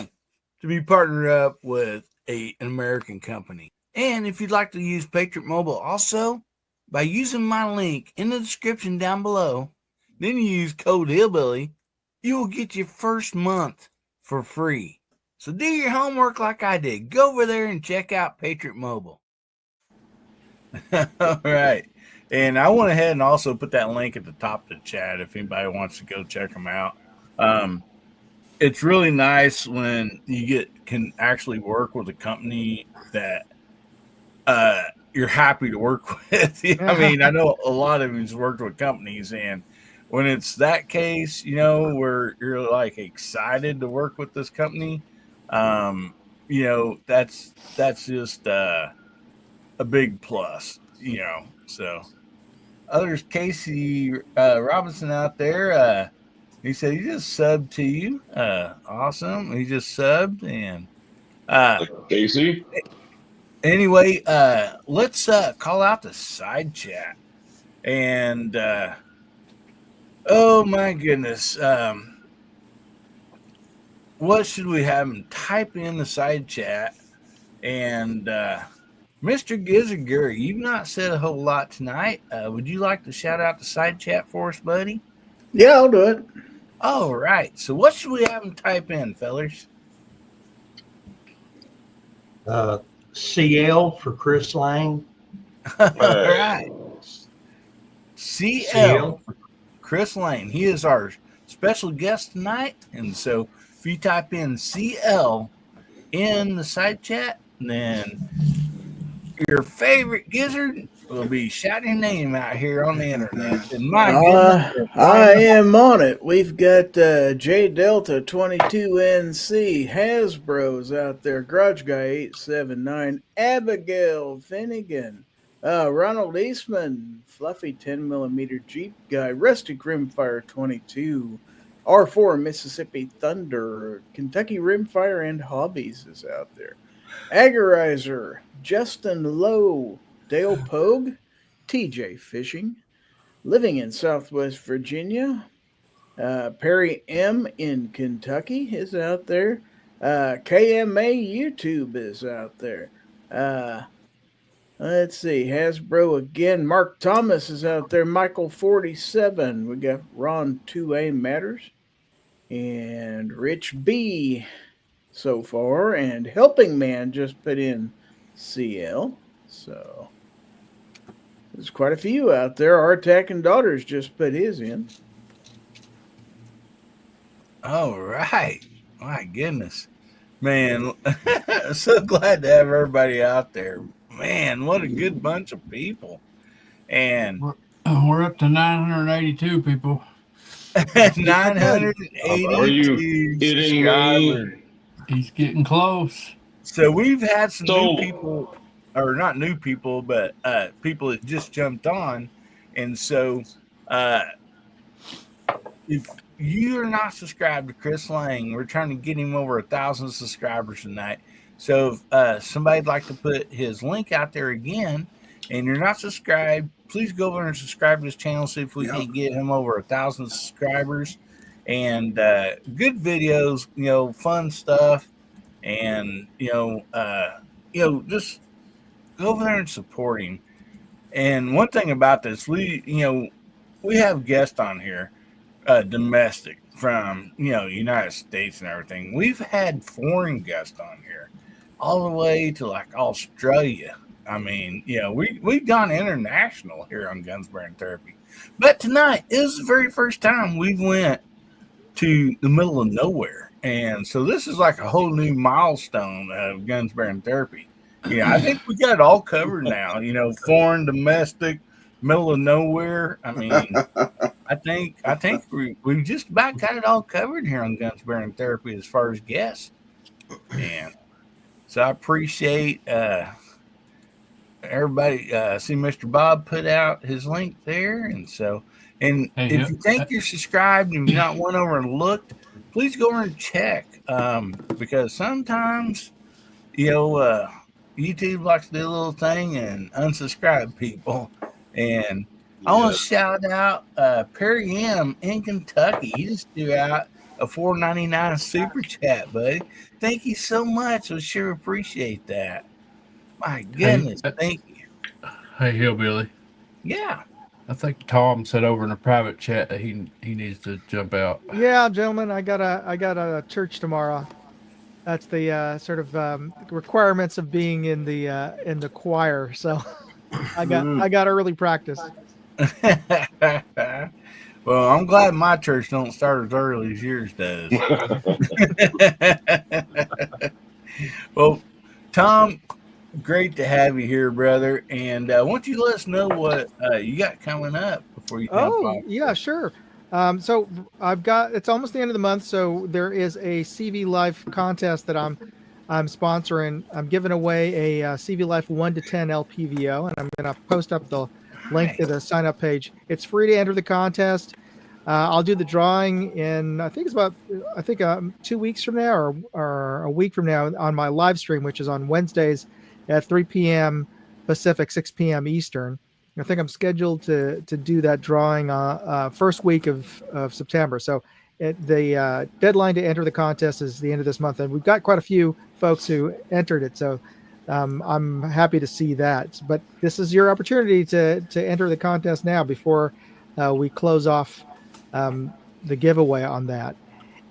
to be partnered up with an American company. And if you'd like to use Patriot Mobile also, by using my link in the description down below, then you use code Hillbilly, you will get your first month for free. So do your homework like I did. Go over there and check out Patriot Mobile. All right. And I went ahead and also put that link at the top of the chat if anybody wants to go check them out. It's really nice when you can actually work with a company that you're happy to work with. I mean, I know a lot of you've worked with companies, and when it's that case, you know, where you're like excited to work with this company, you know, that's just a big plus, you know. So others, Casey Robinson out there, he said he just subbed to you. Awesome. He just subbed. And Casey. Anyway, let's call out the side chat. And oh my goodness. What should we have him type in the side chat? And Mr. Gizzard, you've not said a whole lot tonight. Would you like to shout out the side chat for us, buddy? Yeah, I'll do it. All right. So what should we have him type in, fellers? CL for Chris Lang. All right. CL for Chris Lane. He is our special guest tonight. And so if you type in CL in the side chat, then your favorite gizzard will be shouting your name out here on the internet. And my goodness, I am on it. We've got J Delta 22NC, Hasbro's out there, Garage Guy 879, Abigail Finnegan, Ronald Eastman, Fluffy 10mm Jeep Guy, Rusty Rimfire 22, R4 Mississippi Thunder, Kentucky Rimfire and Hobbies is out there, Agorizer, Justin Lowe, Dale Pogue, TJ Fishing, living in Southwest Virginia, Perry M in Kentucky is out there, KMA YouTube is out there. Let's see, Hasbro again, Mark Thomas is out there, Michael 47, we got Ron 2A Matters, and Rich B so far, and Helping Man just put in CL, so there's quite a few out there. Our Attacking Daughters just put his in. all right. My goodness. Man, so glad to have everybody out there. Man, what a good bunch of people. And we're up to 982 people. 982. Are you kidding me? He's getting close. So we've had some new people, or not new people, but people that just jumped on. And so if you are not subscribed to Chris Lang, we're trying to get him over 1,000 subscribers tonight. So if somebody'd like to put his link out there again, and you're not subscribed, please go over and subscribe to his channel, see if we can get him over 1,000 subscribers. And good videos, you know, fun stuff. And, you know, just go over there and support him. And one thing about this, we have guests on here, domestic from, you know, United States and everything. We've had foreign guests on here all the way to like Australia. I mean, you know, we've gone international here on Guns Bearing Therapy. But tonight is the very first time we went to the middle of nowhere. And so this is like a whole new milestone of Guns Bearing Therapy. Yeah, I think we got it all covered now. You know, foreign, domestic, middle of nowhere. I mean, I think we just about got it all covered here on Guns Bearing Therapy as far as guests. And so I appreciate everybody see Mr. Bob put out his link there, and so if you think you're subscribed and you're not went over and looked, please go over and check because sometimes YouTube likes to do a little thing and unsubscribe people. And I want to shout out Perry M in Kentucky. He just threw out a $4.99 super chat, buddy. Thank you so much. I sure appreciate that. My goodness, thank you. Hey, Hillbilly. Yeah. I think Tom said over in a private chat that he needs to jump out. Yeah, gentlemen, I got a church tomorrow. That's the sort of requirements of being in the choir. So I got early practice. Well, I'm glad my church don't start as early as yours does. Well, Tom, great to have you here, brother. And why don't you let us know what you got coming up before you come by? Yeah, sure. So it's almost the end of the month, so there is a CV Life contest that I'm sponsoring. I'm giving away a CV Life 1 to 10 LPVO, and I'm going to post up the link to the sign up page. It's free to enter the contest. I'll do the drawing in I think 2 weeks from now or a week from now on my live stream, which is on Wednesdays at 3 p.m. Pacific, 6 p.m. Eastern. I think I'm scheduled to do that drawing first week of September. So the deadline to enter the contest is the end of this month, and we've got quite a few folks who entered it. So I'm happy to see that. But this is your opportunity to enter the contest now before we close off the giveaway on that.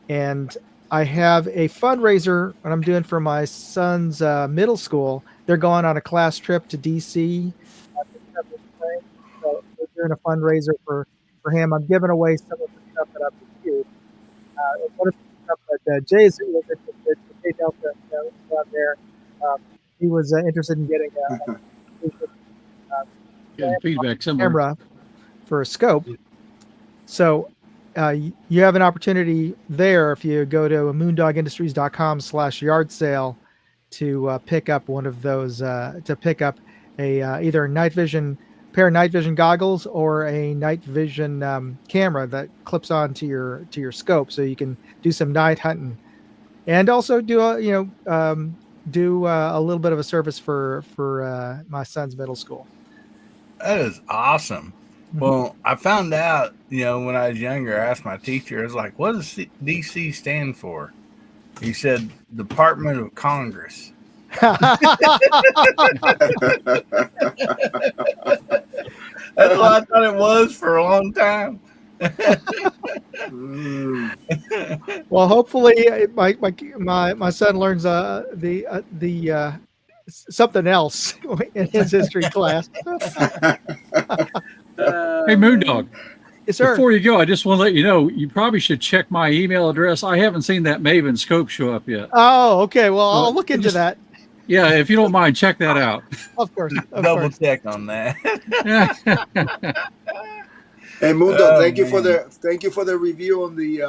And I have a fundraiser that I'm doing for my son's middle school. They're going on a class trip to DC. So we're doing a fundraiser for him. I'm giving away some of the stuff that I've reviewed. One of the stuff that Jay's was interested in, Jay Delta down there. He was interested in getting a feedback camera for a scope. So you have an opportunity there if you go to moondogindustries.com/yard sale to pick up one of those, to pick up either a pair of night vision goggles or a night vision camera that clips onto your scope, so you can do some night hunting, and also do a little bit of a service for my son's middle school. That is awesome. Well, I found out, when I was younger, I asked my teacher, I was like, what does DC stand for? He said, Department of Congress. That's what I thought it was for a long time. Well, hopefully my son learns the something else in his history class. Hey, Moondog. Yes, sir. Before you go, I just want to let you know, you probably should check my email address. I haven't seen that Maven scope show up yet. Oh, okay. Well, I'll look into that. Yeah, if you don't mind, check that out. Of course. Double check on that. Hey, Moondog, thank you for the review on the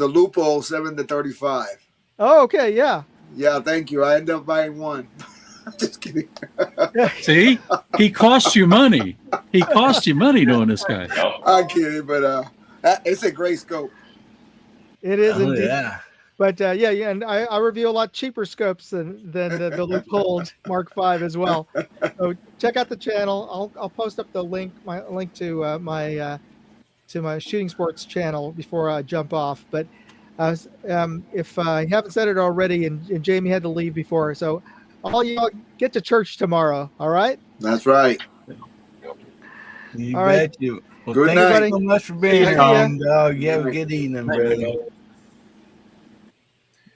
Lupo 7-35. Oh, okay, yeah. Yeah, thank you. I ended up buying one. Just kidding. See, he cost you money. He cost you money doing this guy. I'm kidding, but it's a great scope. It is indeed. Yeah. But yeah, and I review a lot cheaper scopes than the Leupold Mark V as well. So check out the channel. I'll post up the link to my shooting sports channel before I jump off. But if I haven't said it already, and Jamie had to leave before, so all y'all get to church tomorrow. All right. That's right. You all bet right. you. Well, Good thank night. you so much for being here, Moondog. You have a good evening, brother.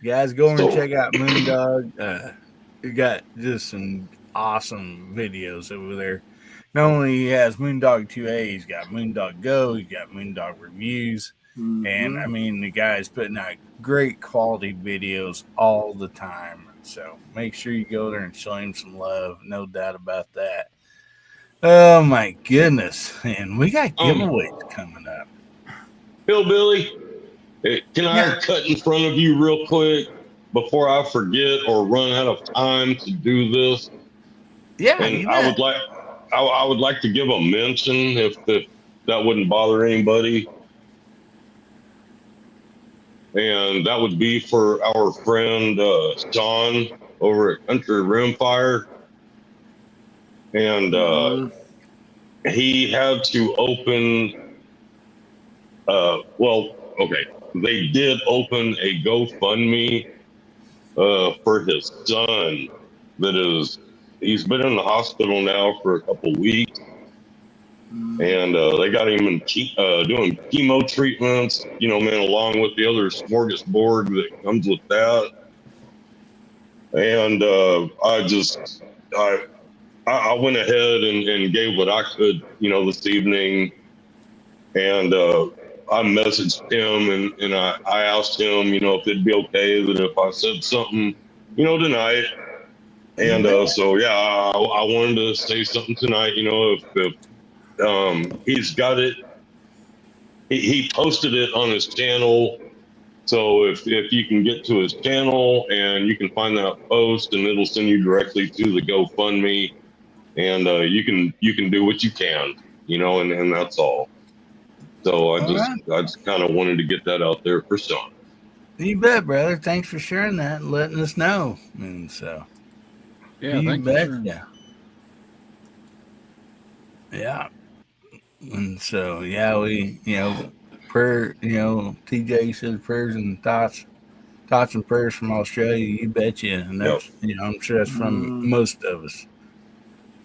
Guys, go over and check out Moondog. You got just some awesome videos over there. Not only he has Moondog 2A, he's got Moondog Go, he's got Moondog Reviews. Mm-hmm. And I mean, the guy's putting out great quality videos all the time. So make sure you go there and show him some love. No doubt about that. Oh my goodness. And we got giveaways coming up. Hillbilly, can I cut in front of you real quick before I forget or run out of time to do this? Yeah, And you I bet. would like to give a mention if that wouldn't bother anybody. And that would be for our friend Sean over at Country Rimfire. And he had to open they did open a GoFundMe for his son he's been in the hospital now for a couple weeks, and they got him doing chemo treatments, along with the other smorgasbord that comes with that. And I went ahead and gave what I could, this evening. And I messaged him and I asked him, if it'd be okay that if I said something, tonight. And so, yeah, I wanted to say something tonight, if he's got it. He posted it on his channel. So if you can get to his channel and you can find that post, and it'll send you directly to the GoFundMe, and you can do what you can, and that's all. So I just kind of wanted to get that out there for Sean. You bet, brother. Thanks for sharing that and letting us know. And so, Yeah, you thanks bet. for sharing. Yeah. And so, yeah, we, prayer, TJ says prayers and thoughts and prayers from Australia. You bet you. And that's, I'm sure that's from most of us.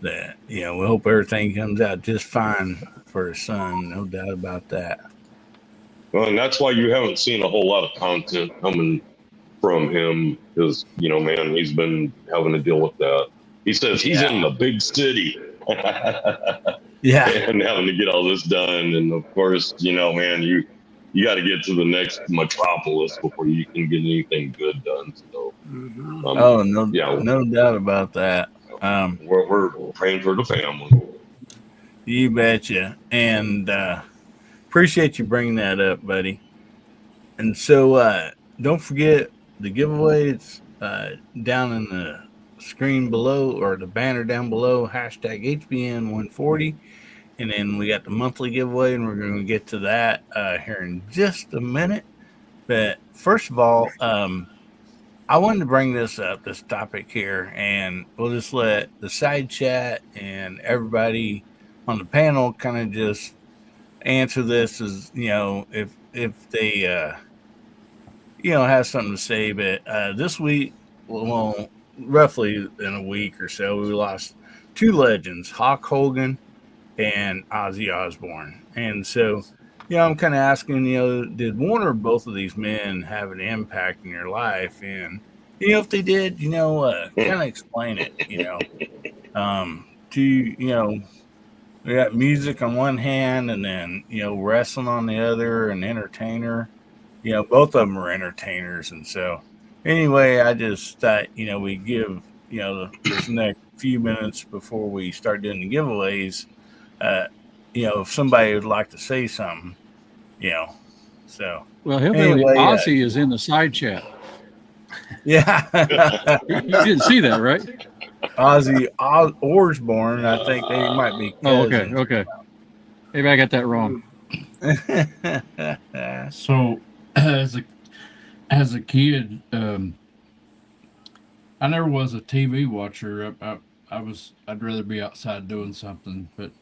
That, we hope everything comes out just fine for his son. No doubt about that. Well, and that's why you haven't seen a whole lot of content coming from him, because, man, he's been having to deal with that. He says he's in the big city. Yeah. And having to get all this done. And of course, man, you got to get to the next metropolis before you can get anything good done. So, no doubt about that. We're praying for the family. You betcha. And appreciate you bringing that up, buddy. And so don't forget the giveaway. It's down in the screen below, or the banner down below, #HBN140. And then we got the monthly giveaway, and we're going to get to that here in just a minute. But first of all, I wanted to bring this topic here, and we'll just let the side chat and everybody on the panel kind of just answer this as, if they, have something to say. But this week, well, roughly in a week or so, we lost two legends, Hulk Hogan and Ozzy Osbourne. And so, I'm kind of asking, did one or both of these men have an impact in your life? And, if they did, kind of explain it, we got music on one hand and then, wrestling on the other, and entertainer. Both of them are entertainers. And so anyway, I just thought, we give, this next few minutes before we start doing the giveaways, if somebody would like to say something, so. Well, Ozzy is in the side chat. Yeah. You didn't see that, right? Ozzy Osbourne, I think they might be cousins. Oh, okay. Maybe I got that wrong. So, as a kid, I never was a TV watcher. I'd rather be outside doing something, but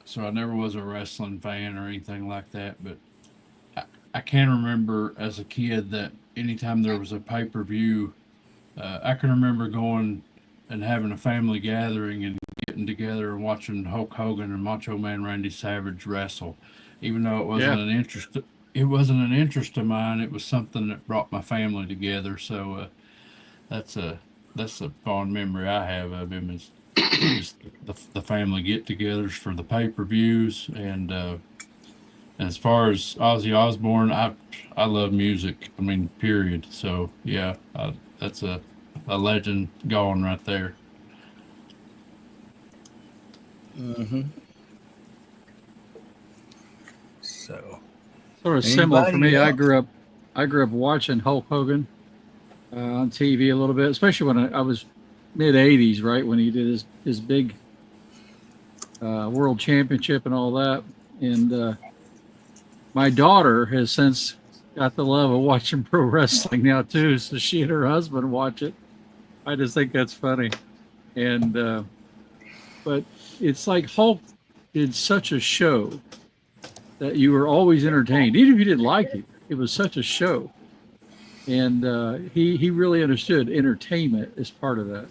so I never was a wrestling fan or anything like that. But I can remember as a kid that anytime there was a pay-per-view, I can remember going and having a family gathering and getting together and watching Hulk Hogan and Macho Man Randy Savage wrestle, even though it wasn't an interest. It wasn't an interest of mine. It was something that brought my family together. So that's a fond memory I have of him. Is the family get-togethers for the pay-per-views. And as far as Ozzy Osbourne, I love music. I mean, period. So yeah, that's a legend gone right there. Mm-hmm. So sort of similar for me. I grew up watching Hulk Hogan on TV a little bit, especially when I was mid '80s, right when he did his big world championship and all that. And my daughter has since got the love of watching pro wrestling now too, so she and her husband watch it. I just think that's funny. And but it's like Hulk did such a show that you were always entertained, even if you didn't like it. It was such a show, and he really understood entertainment as part of that.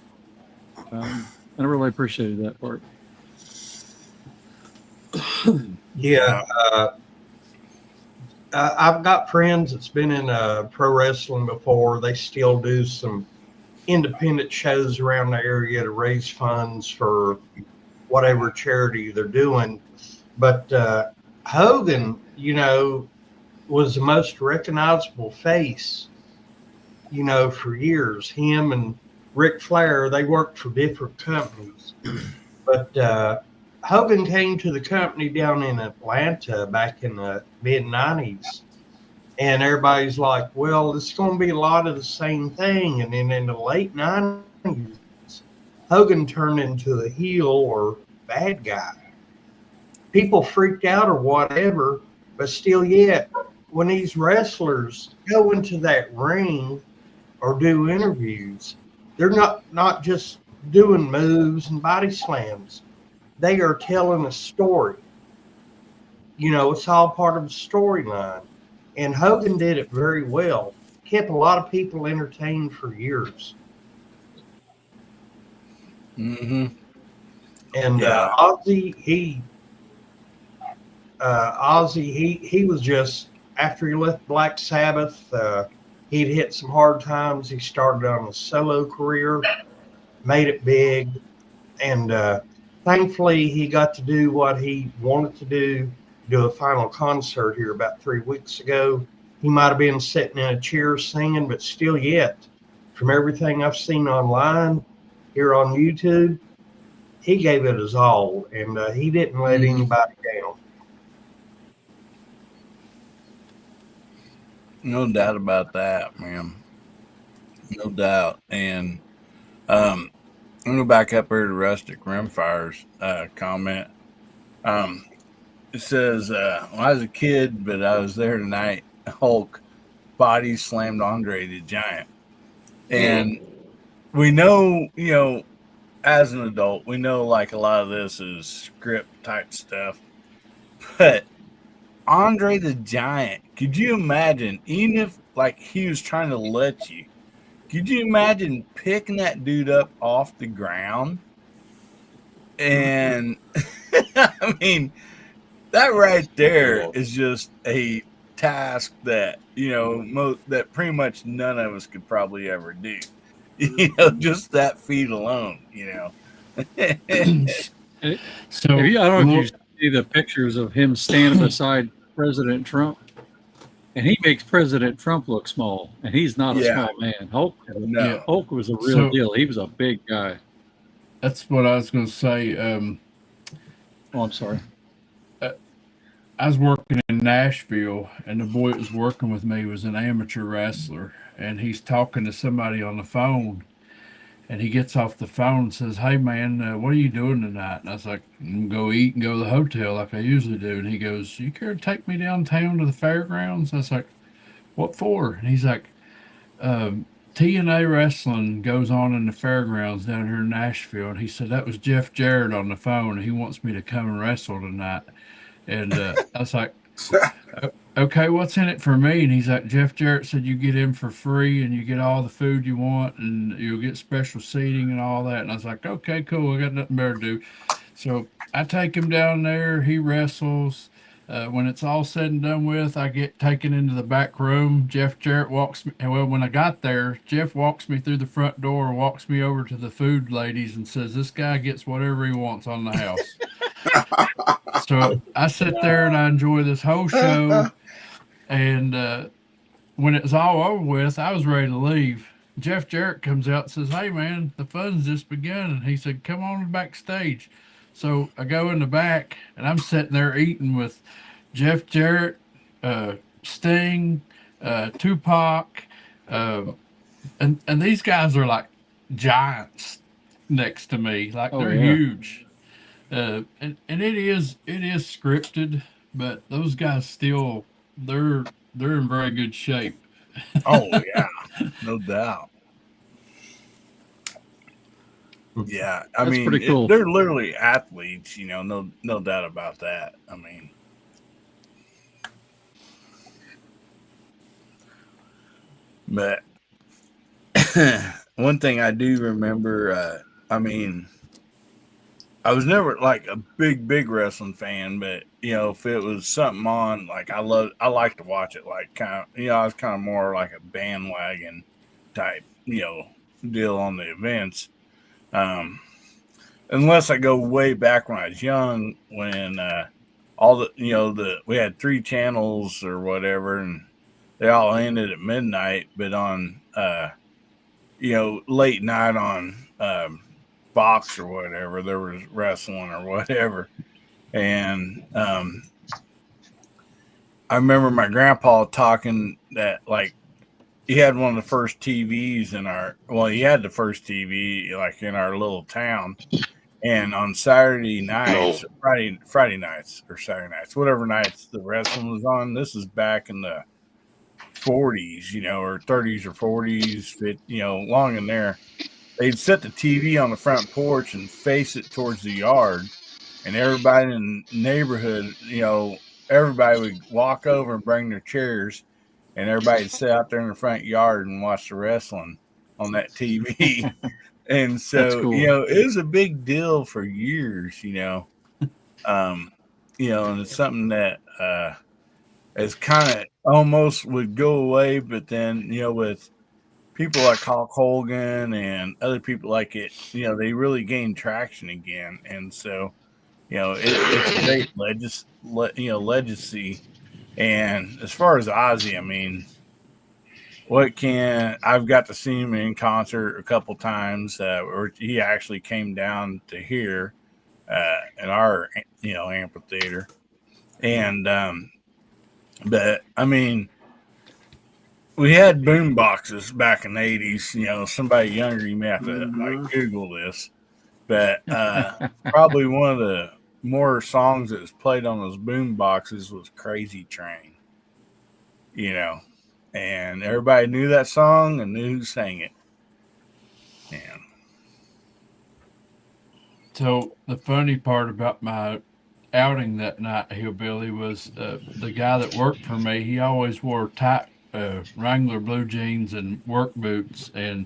And I really appreciated that part. Yeah, I've got friends that's been in pro wrestling before. They still do some independent shows around the area to raise funds for whatever charity they're doing. But Hogan, was the most recognizable face, for years. Him and Ric Flair, they worked for different companies. But Hogan came to the company down in Atlanta back in the mid-90s. And everybody's like, well, it's going to be a lot of the same thing. And then in the late 90s, Hogan turned into a heel or bad guy. People freaked out or whatever, but still yet, when these wrestlers go into that ring or do interviews, they're not just doing moves and body slams. They are telling a story. It's all part of the storyline. And Hogan did it very well. Kept a lot of people entertained for years. Mm-hmm. And Ozzy, he was just, after he left Black Sabbath, he'd hit some hard times. He started on a solo career, made it big, and thankfully he got to do what he wanted to do a final concert here about 3 weeks ago. He might have been sitting in a chair singing, but still yet, from everything I've seen online, here on YouTube, he gave it his all, and he didn't let anybody down. No doubt about that, man. No doubt. And I'm going to back up here to Rustic Rimfire's comment. It says, well, I was a kid, but I was there tonight. Hulk body slammed Andre the Giant. And we know, as an adult, we know like a lot of this is script type stuff. But Andre the Giant, could you imagine, even if like he was trying to let you, could you imagine picking that dude up off the ground? And I mean, that right there is just a task that, that pretty much none of us could probably ever do. Just that feat alone, So I don't know if you see the pictures of him standing beside President Trump, and he makes President Trump look small, and he's not a small man. Hulk was a real deal. He was a big guy. That's what I was going to say. I'm sorry. I was working in Nashville, and the boy that was working with me was an amateur wrestler, and he's talking to somebody on the phone, and he gets off the phone and says, "Hey, man, what are you doing tonight?" And I was like, "I'm gonna go eat and go to the hotel like I usually do." And he goes, "You care to take me downtown to the fairgrounds?" I was like, "What for?" And he's like, TNA wrestling goes on in the fairgrounds down here in Nashville. And he said, that was Jeff Jarrett on the phone. And he wants me to come and wrestle tonight. And I was like, okay, what's in it for me? And he's like, Jeff Jarrett said you get in for free and you get all the food you want and you'll get special seating and all that. And I was like, okay, cool. I got nothing better to do. So I take him down there. He wrestles. When it's all said and done with, I get taken into the back room. Jeff Jarrett walks me. Well, when I got there, Jeff walks me through the front door, walks me over to the food ladies and says, this guy gets whatever he wants on the house. So I sit there and I enjoy this whole show. And when it was all over with, I was ready to leave. Jeff Jarrett comes out and says, hey, man, the fun's just begun. And he said, come on backstage. So I go in the back, and I'm sitting there eating with Jeff Jarrett, Sting, Tupac, and these guys are like giants. next to me. Like Oh, they're yeah. huge. And it is scripted, but those guys still they're in very good shape. Oh yeah, no doubt. Yeah, I That's mean pretty cool. they're literally athletes, you know, no doubt about that. I mean, but one thing I do remember, I mean, I was never like a big wrestling fan, but you know, if it was something on, like I like to watch it. Like kind of, you know, I was kind of more like a bandwagon type, you know, deal on the events. Um, unless I go way back when I was young, when all the, you know, we had 3 channels or whatever, and they all ended at midnight. But on you know, late night on Fox or whatever, there was wrestling or whatever. And I remember my grandpa talking that, like, he had one of the first TVs he had the first TV like in our little town. And on Saturday nights, Friday nights or Saturday nights, whatever nights the wrestling was on, this is back in the 40s, you know, or 30s or 40s, you know, long in there. They'd set the TV on the front porch and face it towards the yard, and everybody in the neighborhood, you know, everybody would walk over and bring their chairs, and everybody would sit out there in the front yard and watch the wrestling on that TV. And so, cool. you know, it was a big deal for years, you know. You know, and it's something that is kind of almost would go away, but then, you know, with people like Hulk Hogan and other people like it, you know, they really gained traction again. And so, you know, it's a great legacy. And as far as Ozzy, I mean, I've got to see him in concert a couple times, or he actually came down to here in our, you know, amphitheater. And, but I mean, we had boom boxes back in the 80s. You know, somebody younger, you may have to like Google this, but probably one of the more songs that was played on those boom boxes was Crazy Train, you know, and everybody knew that song and knew who sang it. Yeah. So the funny part about my outing that night, Hillbilly, was the guy that worked for me. He always wore tight Wrangler blue jeans and work boots, and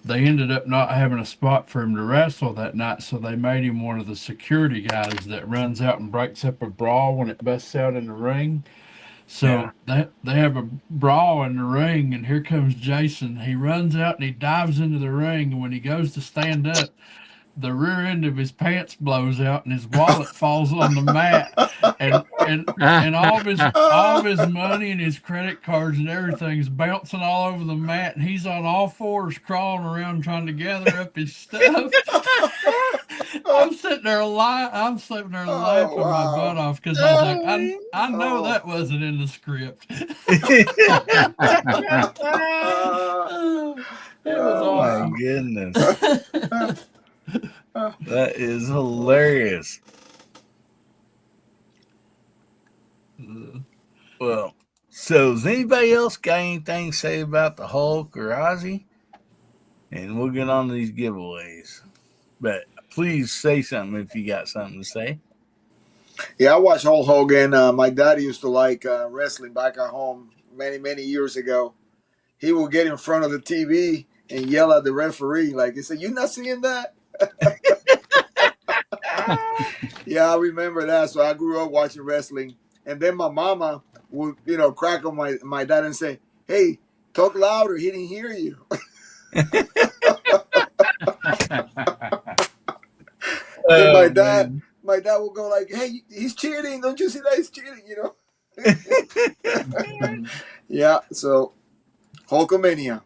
they ended up not having a spot for him to wrestle that night, so they made him one of the security guys that runs out and breaks up a brawl when it busts out in the ring. So they have a brawl in the ring, and here comes Jason. He runs out and he dives into the ring, and when he goes to stand up, the rear end of his pants blows out and his wallet falls on the mat, and all of his money and his credit cards and everything's bouncing all over the mat, and he's on all fours crawling around trying to gather up his stuff. I'm sitting there laughing my butt off because I was like, I know that wasn't in the script. It was awesome. My goodness. That is hilarious. Well, so does anybody else got anything to say about the Hulk or Ozzy? And we'll get on to these giveaways. But please say something if you got something to say. Yeah, I watched Hulk Hogan. My dad used to like wrestling back at home many years ago. He would get in front of the TV and yell at the referee, like, he said, "You not seeing that?" Yeah, I remember that. So I grew up watching wrestling. And then my mama would, you know, crack on my dad and say, "Hey, talk louder. He didn't hear you." My dad will go like, "Hey, he's cheating. Don't you see that he's cheating?" You know? Yeah, so Hulkamania.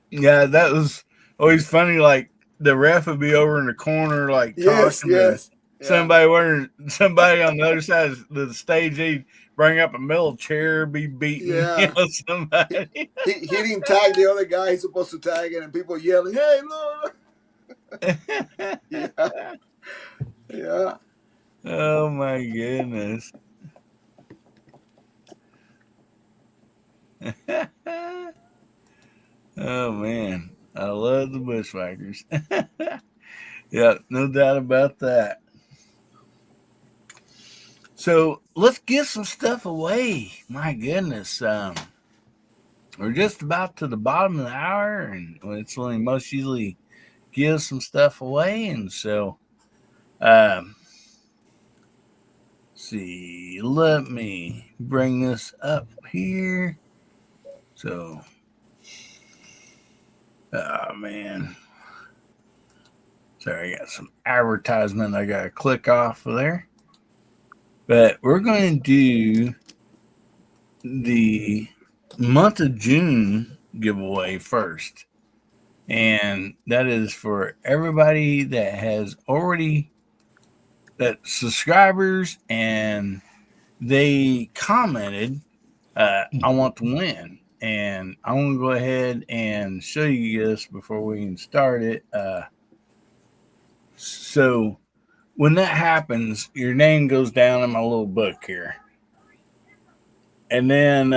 Yeah, that was always funny. Like the ref would be over in the corner, like talking to somebody on the other side of the stage. He'd bring up a metal chair, be beating somebody. He didn't tag the other guy he's supposed to tag, and people yelling, "Hey, look!" Yeah. Yeah. Oh my goodness. Oh man, I love the Bushwhackers. Yeah, no doubt about that. So let's get some stuff away. My goodness, we're just about to the bottom of the hour, and it's when we most usually give some stuff away, and so see, let me bring this up here. So, oh man, sorry, I got some advertisement I got to click off of there. But we're going to do the month of June giveaway first. And that is for everybody that has already, that subscribers, and they commented, I want to win. And I'm going to go ahead and show you this before we even start it. So when that happens, your name goes down in my little book here. And then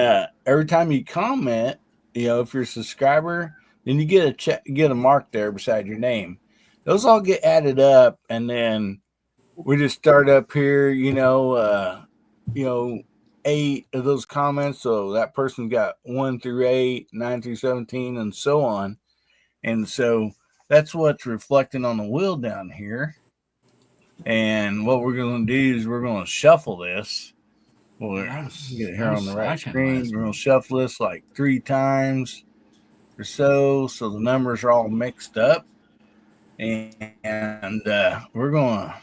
every time you comment, if you're a subscriber, then you get a mark there beside your name. Those all get added up, and then we just start up here, 8 of those comments. So that person got 1 through 8, 9 through 17, and so on. And so that's what's reflecting on the wheel down here. And what we're going to do is we're going to shuffle this. We'll get it here on the right screen. We're going to shuffle this like 3 times or so the numbers are all mixed up. And we're going to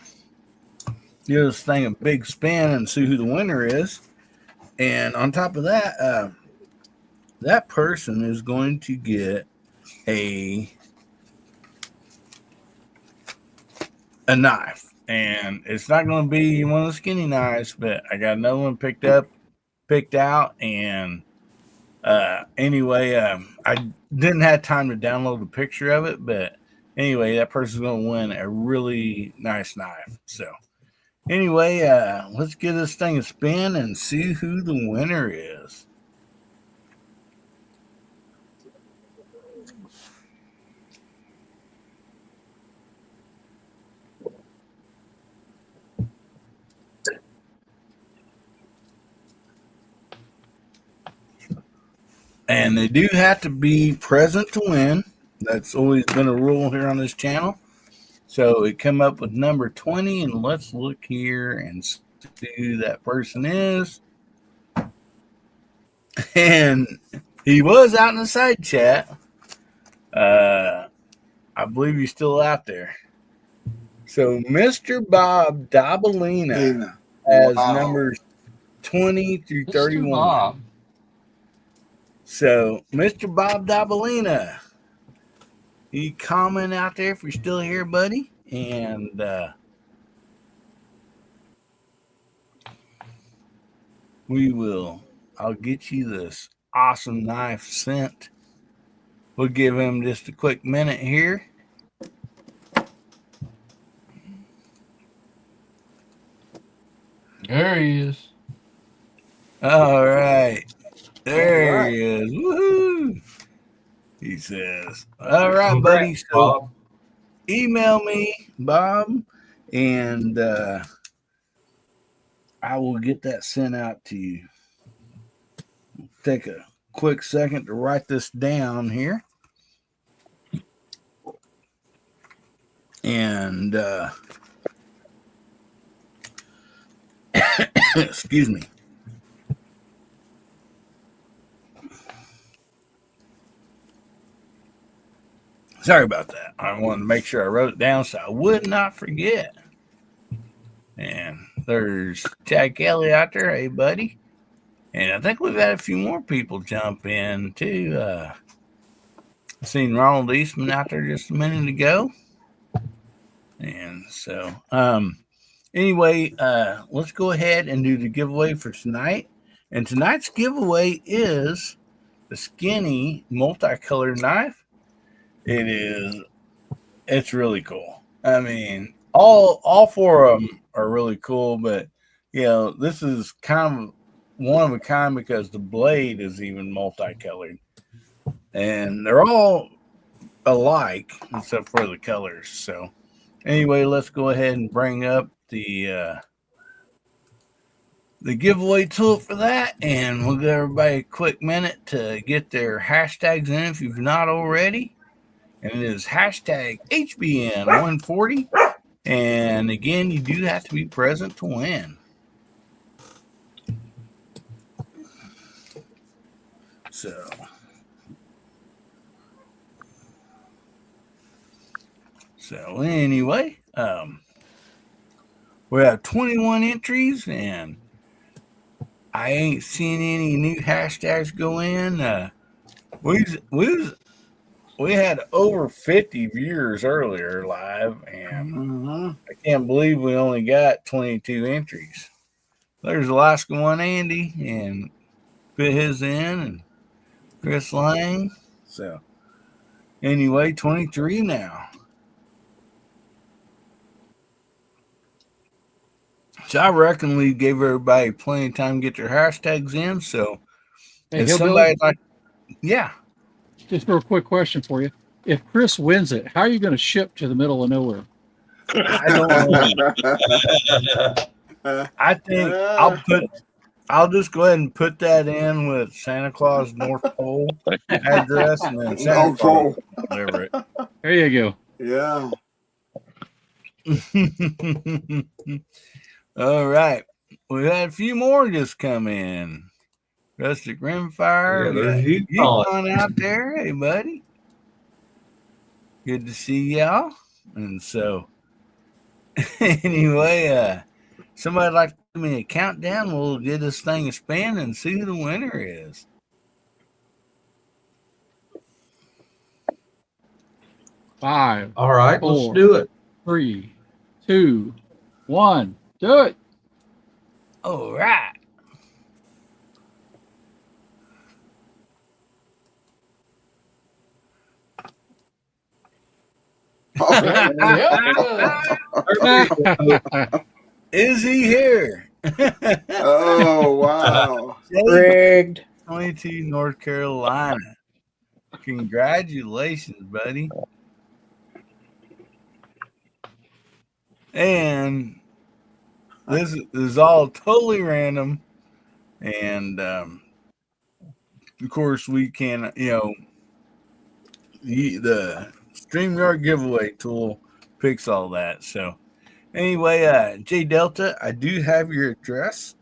give this thing a big spin and see who the winner is. And on top of that, that person is going to get a knife. And it's not going to be one of the skinny knives, but I got another one picked out. And anyway, I didn't have time to download a picture of it, but anyway, that person's going to win a really nice knife. So anyway, let's give this thing a spin and see who the winner is. And they do have to be present to win. That's always been a rule here on this channel. So it come up with number 20, and let's look here and see who that person is. And he was out in the side chat. I believe he's still out there. So Mr. Bob Dabalina has numbers 20 through 31. Bob. So, Mr. Bob Dabalina, you comment out there if you're still here, buddy. And I'll get you this awesome knife sent. We'll give him just a quick minute here. There he is. All right. There he is. Woohoo! He says, all right, buddy. So Bob, email me, Bob, and I will get that sent out to you. Take a quick second to write this down here. And excuse me. Sorry about that. I wanted to make sure I wrote it down so I would not forget. And there's Chad Kelly out there. Hey, buddy. And I think we've had a few more people jump in, too. I seen Ronald Eastman out there just a minute ago. And so, anyway, let's go ahead and do the giveaway for tonight. And tonight's giveaway is the Skinny multicolored knife. It is it's really cool. I mean, all four of them are really cool, but this is kind of one of a kind because the blade is even multicolored, and they're all alike except for the colors. So, anyway, let's go ahead and bring up the giveaway tool for that, and we'll give everybody a quick minute to get their hashtags in if you've not already. And it is hashtag HBN140. And again, you do have to be present to win. So anyway, we have 21 entries, and I ain't seen any new hashtags go in. We had over 50 viewers earlier live, and I can't believe we only got 22 entries. There's Alaska One Andy, and put his in, and Chris Lang. So anyway, 23 now. So I reckon we gave everybody plenty of time to get their hashtags in. So Hey, if Hillbilly, somebody yeah. just a real quick question for you. If Chris wins it, how are you going to ship to the middle of nowhere? I don't know. I think I'll just go ahead and put that in with Santa Claus North Pole address, and then Santa North Claus Pole. will deliver it. There you go. Yeah. All right. We had a few more just come in. Rustic Rimfire. Yeah, there's you Yukon. on out there. Hey, buddy. Good to see y'all. And so, anyway, somebody like to give me a countdown. We'll get this thing a spin and see who the winner is. Five. All right, four, let's do it. 3, 2, 1. Do it. All right. Is he here? Oh, wow. Rigged. 22 North Carolina. Congratulations, buddy. And this is all totally random. And of course, we can, the StreamYard giveaway tool picks all that. So anyway, J Delta, I do have your address.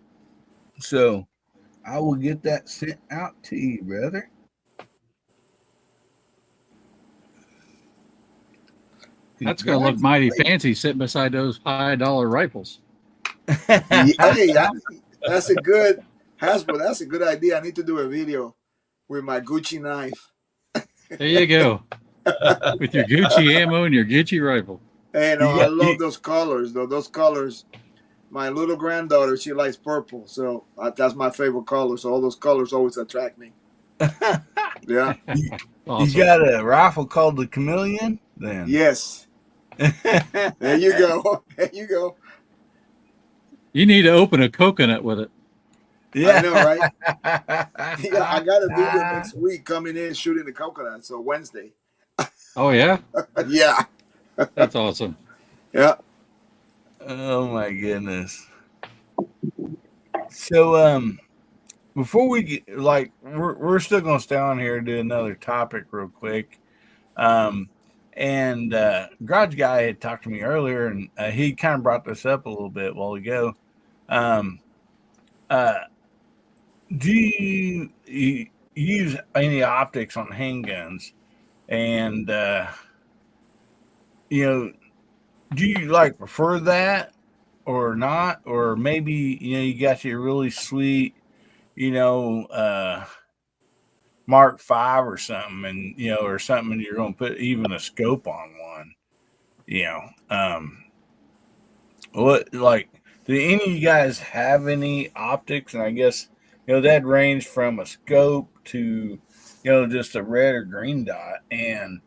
So I will get that sent out to you, brother. That's going to look mighty fancy sitting beside those $high-dollar rifles. Hey, that's a good Hasbro. That's a good idea. I need to do a video with my Gucci knife. There you go. With your Gucci ammo and your Gucci rifle. Hey, no, I love those colors, though. Those colors. My little granddaughter, she likes purple, so that's my favorite color. So all those colors always attract me. Yeah. Awesome. You got a rifle called the Chameleon? Then yes. There you go. There you go. You need to open a coconut with it. Yeah, I know, right? Yeah, I got a video next week coming in shooting the coconut. So Wednesday. Oh yeah. Yeah. That's awesome. Yeah. Oh my goodness. So before we get we're still gonna stay on here and do another topic real quick. And Garage Guy had talked to me earlier, and he kind of brought this up a little bit while ago. Do you use any optics on handguns? And do you prefer that or not? Or maybe you got your really sweet Mark V or something, and or something, and you're going to put even a scope on one. What do any of you guys have any optics? And I guess that range from a scope to just a red or green dot. And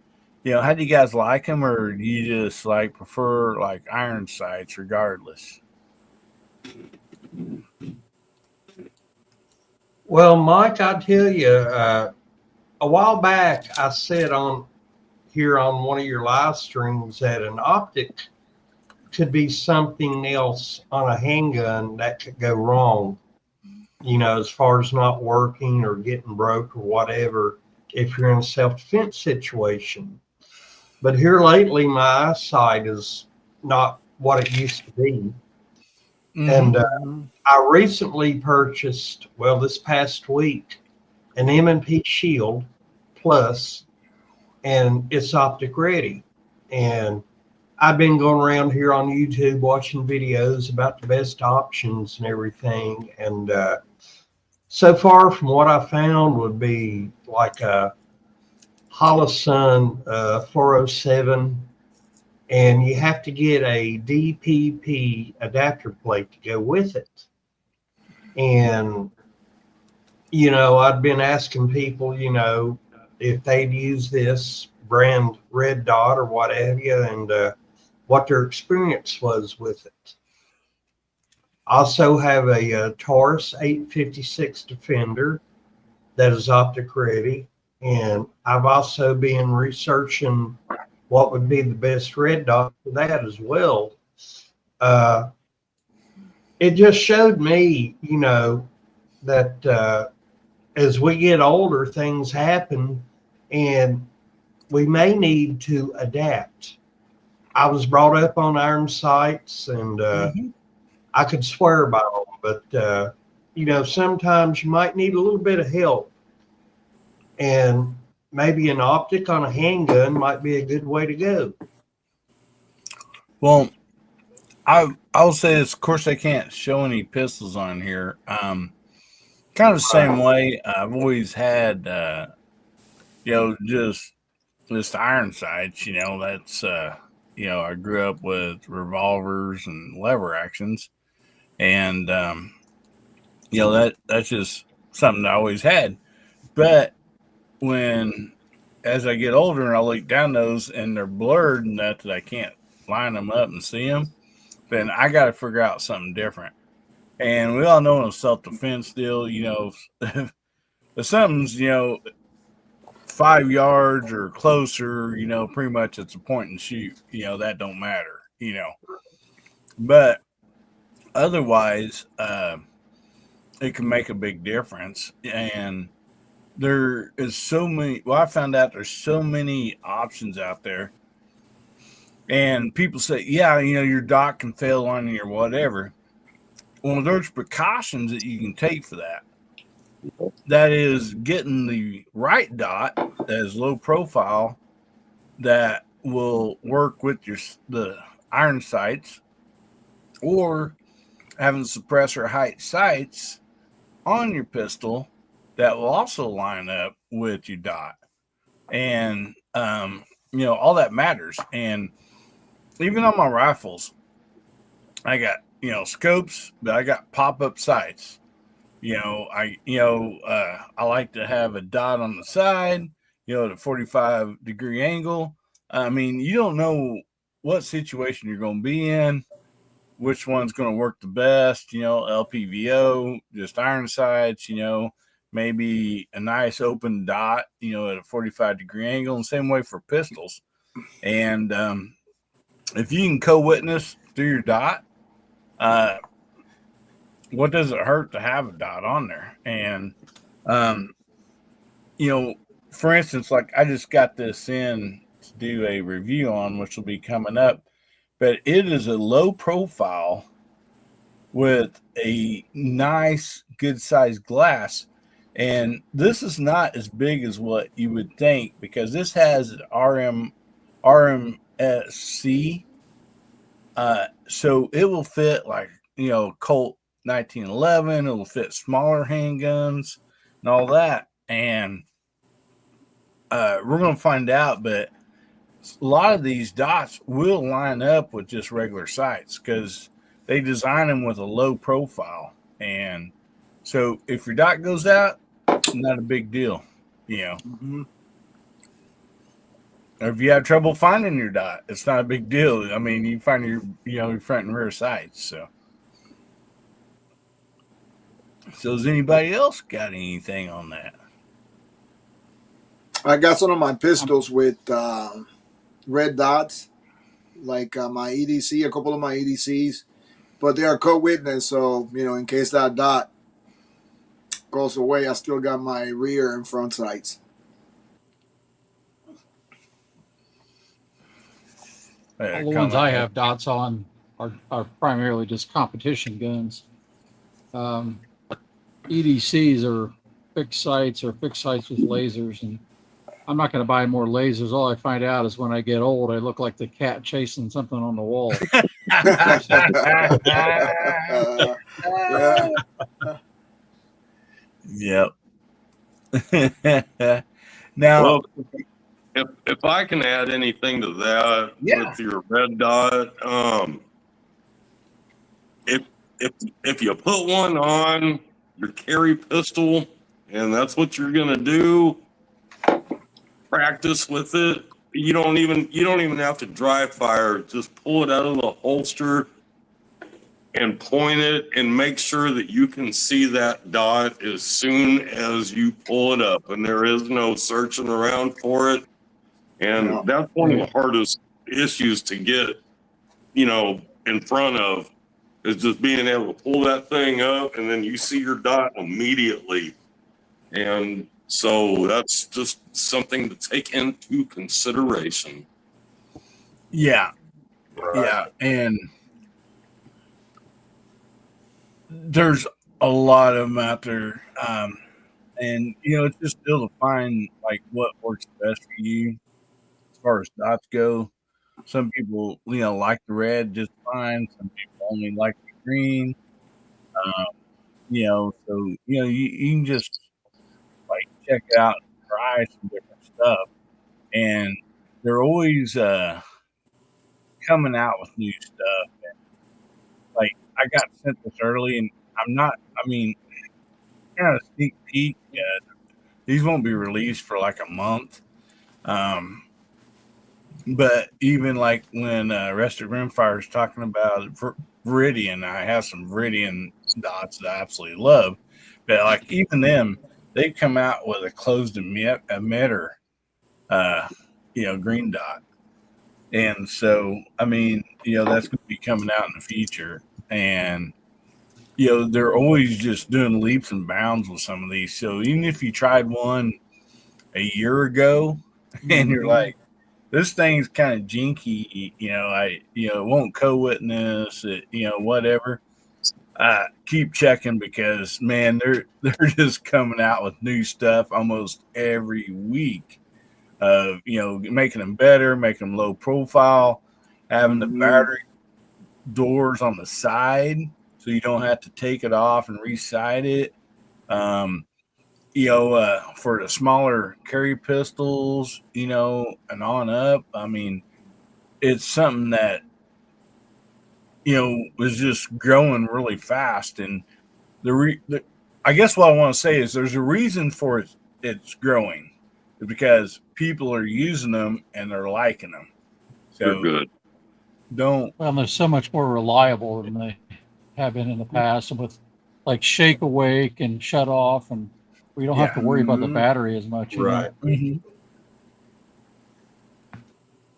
how do you guys like them, or do you just like prefer like iron sights regardless? Well, Mike, I tell you, a while back I said on here on one of your live streams that an optic could be something else on a handgun that could go wrong, as far as not working or getting broke or whatever, if you're in a self-defense situation. But here lately, my eyesight is not what it used to be. And I recently purchased, this past week, an M&P Shield Plus, and it's optic ready. And I've been going around here on YouTube watching videos about the best options and everything. And so far from what I found would be like a Holosun 407, and you have to get a DPP adapter plate to go with it. And, I've been asking people, if they'd use this brand Red Dot or what have you, and what their experience was with it. I also have a Taurus 856 Defender that is optic ready. And I've also been researching what would be the best red dot for that as well. It just showed me, that as we get older, things happen and we may need to adapt. I was brought up on iron sights, and I could swear by them, but, sometimes you might need a little bit of help. And maybe an optic on a handgun might be a good way to go. Well, I'll say this. Of course, I can't show any pistols on here. Kind of the same way. I've always had, just iron sights. That's I grew up with revolvers and lever actions, and that's just something I always had. But as I get older and I look down those and they're blurred enough that I can't line them up and see them, then I got to figure out something different. And we all know in a self-defense deal, if something's, 5 yards or closer, pretty much it's a point and shoot, that don't matter, But otherwise, it can make a big difference. And there is so many. Well, I found out there's so many options out there, and people say, "Yeah, your dot can fail on you or whatever." Well, there's precautions that you can take for that. That is getting the right dot that is low profile that will work with the iron sights, or having suppressor height sights on your pistol that will also line up with your dot. And, all that matters. And even on my rifles, I got, scopes, but I got pop-up sights. I like to have a dot on the side, at a 45-degree angle. I mean, you don't know what situation you're going to be in, which one's going to work the best, LPVO, just iron sights, maybe a nice open dot, at a 45-degree angle, and same way for pistols. And if you can co-witness through your dot, what does it hurt to have a dot on there? And, for instance, like I just got this in to do a review on, which will be coming up, but it is a low profile with a nice, good sized glass. And this is not as big as what you would think, because this has RMSC. So it will fit like, Colt 1911. It'll fit smaller handguns and all that. And we're going to find out, but a lot of these dots will line up with just regular sights because they design them with a low profile. And so if your dot goes out, not a big deal, Or if you have trouble finding your dot, it's not a big deal. I mean, you find your front and rear sights. So has anybody else got anything on that? I got some of my pistols with red dots, like my EDC, a couple of my EDCs, but they are co-witness. So in case that dot goes away, I still got my rear and front sights. All the ones I have dots on are primarily just competition guns. EDCs are fixed sights or fixed sights with lasers, and I'm not going to buy more lasers. All I find out is when I get old, I look like the cat chasing something on the wall. Yep. Now, well, if I can add anything to that with your red dot, if you put one on your carry pistol and that's what you're gonna do, practice with it. You don't even have to dry fire. Just pull it out of the holster and point it and make sure that you can see that dot as soon as you pull it up, and there is no searching around for it. And that's one of the hardest issues to get, in front of, is just being able to pull that thing up and then you see your dot immediately. And so that's just something to take into consideration. Yeah. Yeah. And there's a lot of them out there. And, it's just still to find like what works best for you as far as dots go. Some people, like the red just fine. Some people only like the green. So, you can just like check out and try some different stuff. And they're always coming out with new stuff. And, like, I got sent this early, and kind of sneak peek. These won't be released for like a month. But even like when Rested Rimfire is talking about Viridian, I have some Viridian dots that I absolutely love. But like even them, they come out with a closed emitter, green dot. And so, that's going to be coming out in the future. And, they're always just doing leaps and bounds with some of these. So even if you tried one a year ago and you're like, this thing's kind of jinky, it won't co-witness, whatever. Keep checking because, man, they're just coming out with new stuff almost every week. Of making them better, making them low profile, having the battery doors on the side so you don't have to take it off and re-sight it. For the smaller carry pistols, and on up, it's something that, was just growing really fast. And I guess what I want to say is there's a reason for it's growing, because people are using them and they're liking them. So they're good. They're so much more reliable than they have been in the past, and with like shake awake and shut off, and we don't have to worry about the battery as much. Right.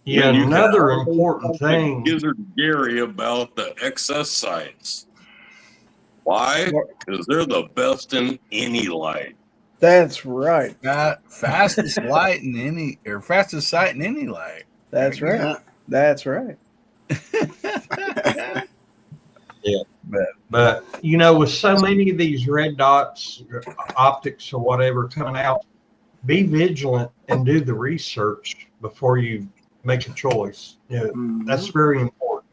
Yeah, another important thing. Gizzard Gary about the excess sights. Why? Because they're the best in any light. That's right. Fastest sight in any light. That's right. Yeah. That's right. Yeah. But with so many of these red dots, optics or whatever coming out, be vigilant and do the research before you make a choice. That's very important.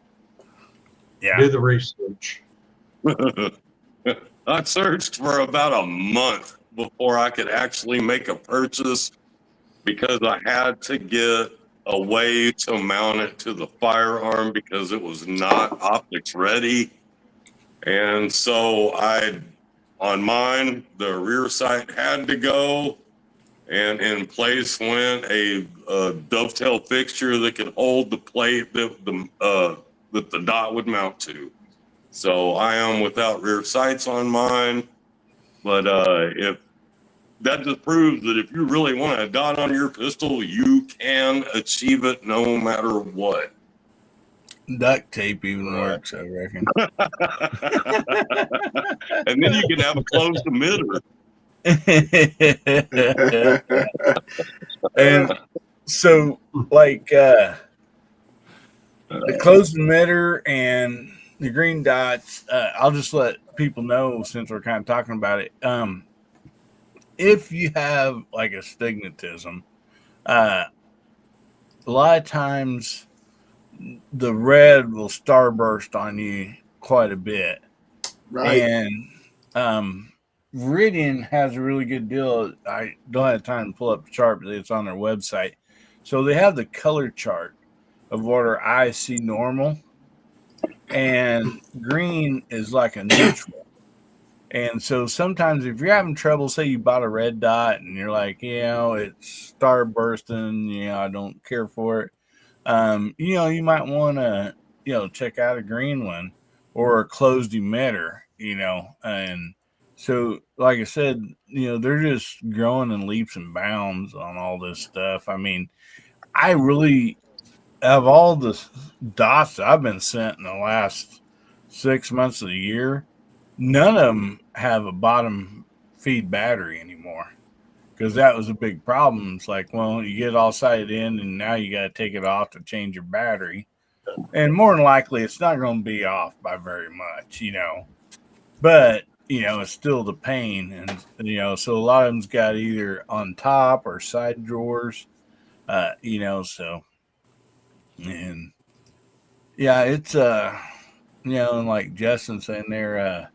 Yeah. Do the research. I searched for about a month before I could actually make a purchase because I had to get a way to mount it to the firearm because it was not optics ready. And so on mine, the rear sight had to go. and in place went a dovetail fixture that could hold the plate that the dot would mount to. So I am without rear sights on mine, but if that just proves that if you really want a dot on your pistol, you can achieve it no matter what. Duct tape even works, I reckon. And then you can have a closed emitter. And so, like, the closed emitter and the green dots, I'll just let people know, since we're kind of talking about it. If you have like astigmatism, a lot of times the red will starburst on you quite a bit. Right. And Viridian has a really good deal. I don't have time to pull up the chart, but it's on their website. So they have the color chart of what our eyes see normal, and green is like a neutral. And so sometimes if you're having trouble, say you bought a red dot and you're like, it's starbursting, I don't care for it. You might want to, check out a green one or a closed emitter, and so, like I said, they're just growing in leaps and bounds on all this stuff. I mean, I really have all the dots that I've been sent in the last 6 months of the year. None of them have a bottom feed battery anymore, because that was a big problem. It's like, well, you get it all sighted in, and now you got to take it off to change your battery. And more than likely, it's not going to be off by very much, But, it's still the pain. And, so a lot of them's got either on top or side drawers, so. And, yeah, it's, and like Justin saying there,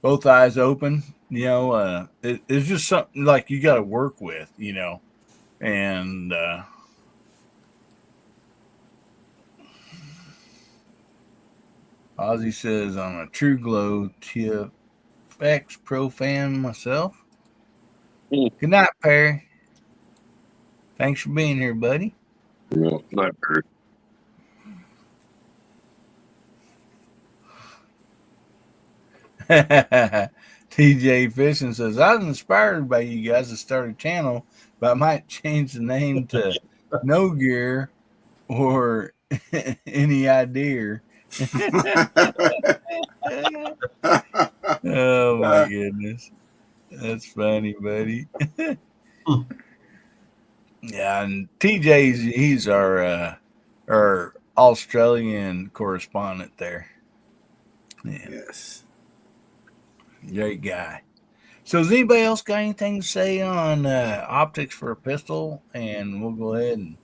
both eyes open, it's just something like you got to work with, and, Ozzy says, I'm a True Glow TFX Pro fan myself. Good night, Perry. Thanks for being here, buddy. Well, night, Perry. TJ Fishing says, I was inspired by you guys to start a channel, but I might change the name to No Gear or Any Idea. Oh my goodness, that's funny, buddy. Yeah, and he's our Australian correspondent there. Yeah. Yes, great guy. So has anybody else got anything to say on optics for a pistol? And we'll go ahead and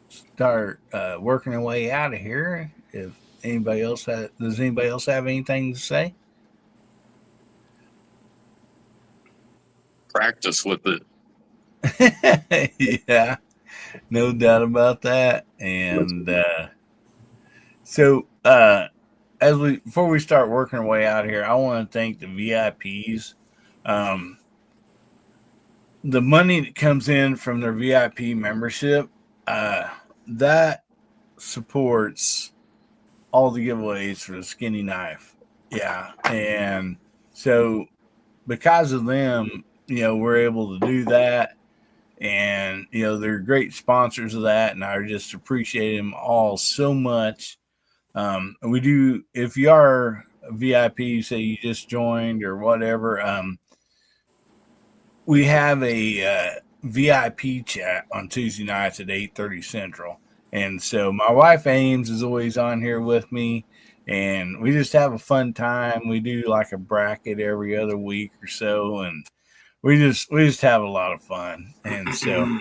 start working our way out of here. If anybody else does anybody else have anything to say? Practice with it. Yeah, no doubt about that. And so before we start working our way out here, I want to thank the VIPs. The money that comes in from their VIP membership, that supports all the giveaways for the Skinny Knife. Yeah. And so because of them, we're able to do that. And, they're great sponsors of that. And I just appreciate them all so much. And we do, if you are a VIP, say you just joined or whatever, we have a VIP chat on Tuesday nights at 8:30 Central. And so my wife Ames is always on here with me, and we just have a fun time. We do like a bracket every other week or so, and we just have a lot of fun. And so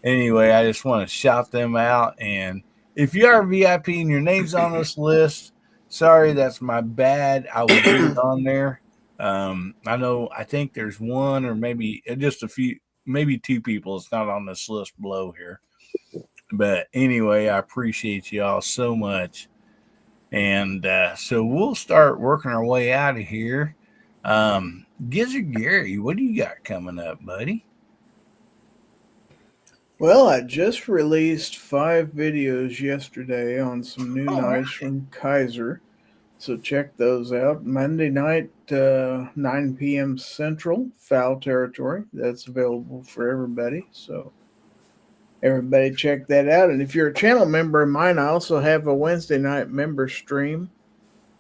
anyway, I just want to shout them out. And if you are a VIP and your name's on this list, sorry, that's my bad. I will get it on there. I think there's one or maybe just a few, maybe two people. It's not on this list below here. But anyway, I appreciate you all so much. And so we'll start working our way out of here. Gizzard Gary, what do you got coming up, buddy? Well, I just released 5 videos yesterday on some new All knives from Kaiser. So check those out. Monday night, 9 p.m. Central, Foul Territory. That's available for everybody. So everybody check that out. And if you're a channel member of mine, I also have a Wednesday night member stream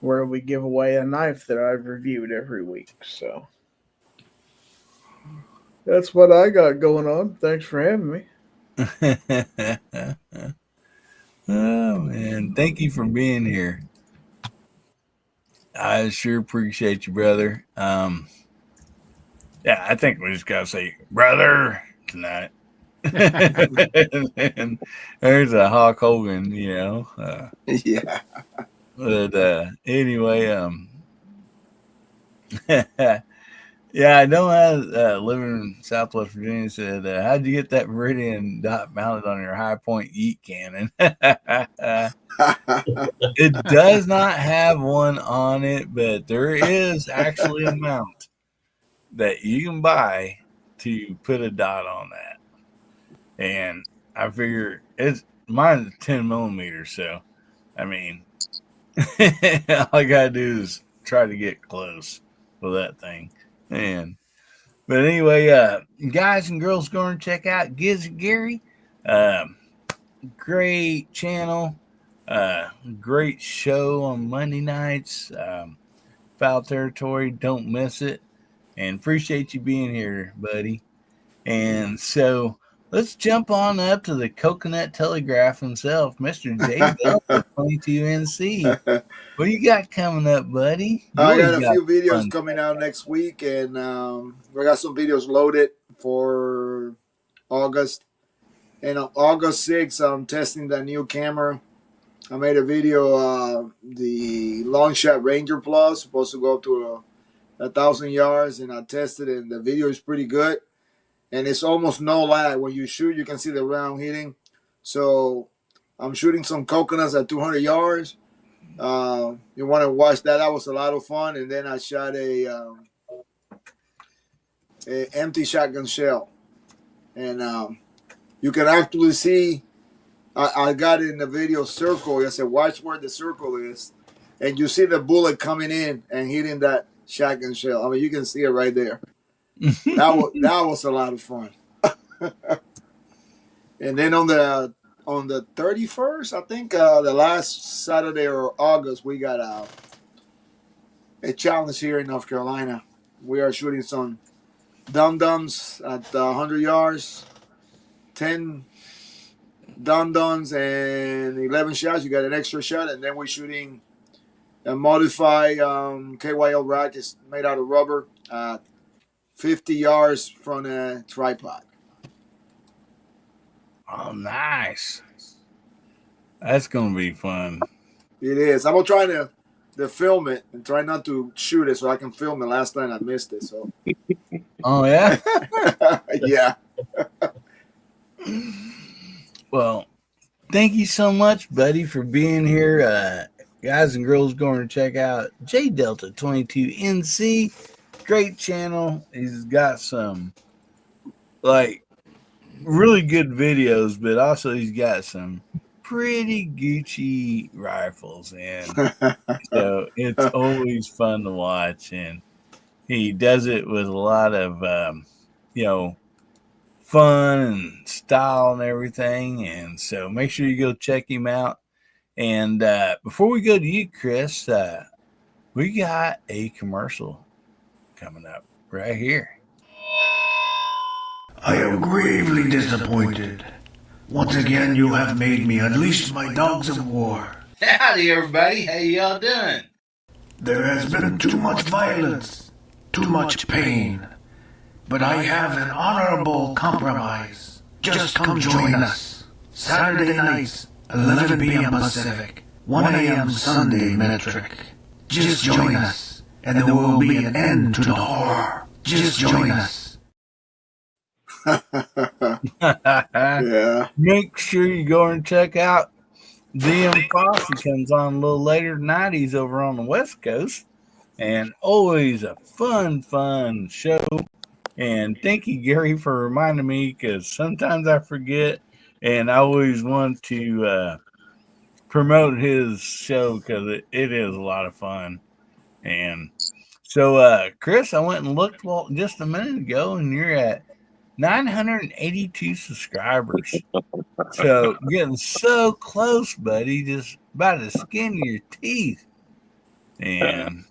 where we give away a knife that I've reviewed every week. So that's what I got going on. Thanks for having me. Oh, man. Thank you for being here. I sure appreciate you, brother. Yeah, I think we just got to say, brother, tonight. And there's a Hulk Hogan, you know. Yeah. But anyway, yeah, I know I living in Southwest Virginia said, how'd you get that Meridian dot mounted on your High Point Yeet cannon? It does not have one on it, but there is actually a mount that you can buy to put a dot on that. And I figure mine's 10 millimeters, so I mean, all I gotta do is try to get close with that thing. But anyway, guys and girls, go and check out Gizzard Gary. Great channel. Great show on Monday nights. Foul Territory, don't miss it. And appreciate you being here, buddy. And so let's jump on up to the Coconut Telegraph himself, Mr. J. Delta 22NC. What do you got coming up, buddy? I got a few videos coming out next week, and we got some videos loaded for August. And on August 6th, I'm testing the new camera. I made a video, the Longshot Ranger Plus, supposed to go up to 1,000 yards, and I tested it, and the video is pretty good. And it's almost no lag. When you shoot, you can see the round hitting. So I'm shooting some coconuts at 200 yards. You want to watch that? That was a lot of fun. And then I shot a empty shotgun shell, and you can actually see. I got it in the video circle. I said, watch where the circle is, and you see the bullet coming in and hitting that shotgun shell. I mean, you can see it right there. That was a lot of fun. And then on the 31st, I think the last Saturday or August, we got a challenge here in North Carolina. We are shooting some dum-dums at 100 yards, 10 dum-dums and 11 shots. You got an extra shot, and then we're shooting a modified KYL rack. It's made out of rubber, 50 yards from a tripod. Oh, nice. That's going to be fun. It is. I'm going to try to film it and try not to shoot it so I can film it. Last time I missed it. So. Oh, yeah? Yeah. Well, thank you so much, buddy, for being here. Guys and girls, going to check out J Delta 22NC. Great channel. He's got some really good videos, but also he's got some pretty Gucci rifles, and so it's always fun to watch. And he does it with a lot of fun and style and everything. And so make sure you go check him out. And before we go to you, Chris, we got a commercial coming up right here. I am gravely disappointed. Once again, you have made me unleash my dogs of war. Howdy, everybody. How y'all doing? There has been too much violence, too much pain. But I have an honorable compromise. Just come join us. Saturday nights, 11 p.m. Pacific, 1 a.m. Sunday metric. Just join us, and there will be an end to the horror. Just join us. Yeah. Make sure you go and check out DM Posse. Comes on a little later tonight. He's over on the West Coast. and always a fun show. And thank you, Gary, for reminding me, because sometimes I forget, and I always want to promote his show because it is a lot of fun. And so, Chris, I went and looked just a minute ago, and you're at 982 subscribers. So getting so close, buddy, just by the skin of your teeth. And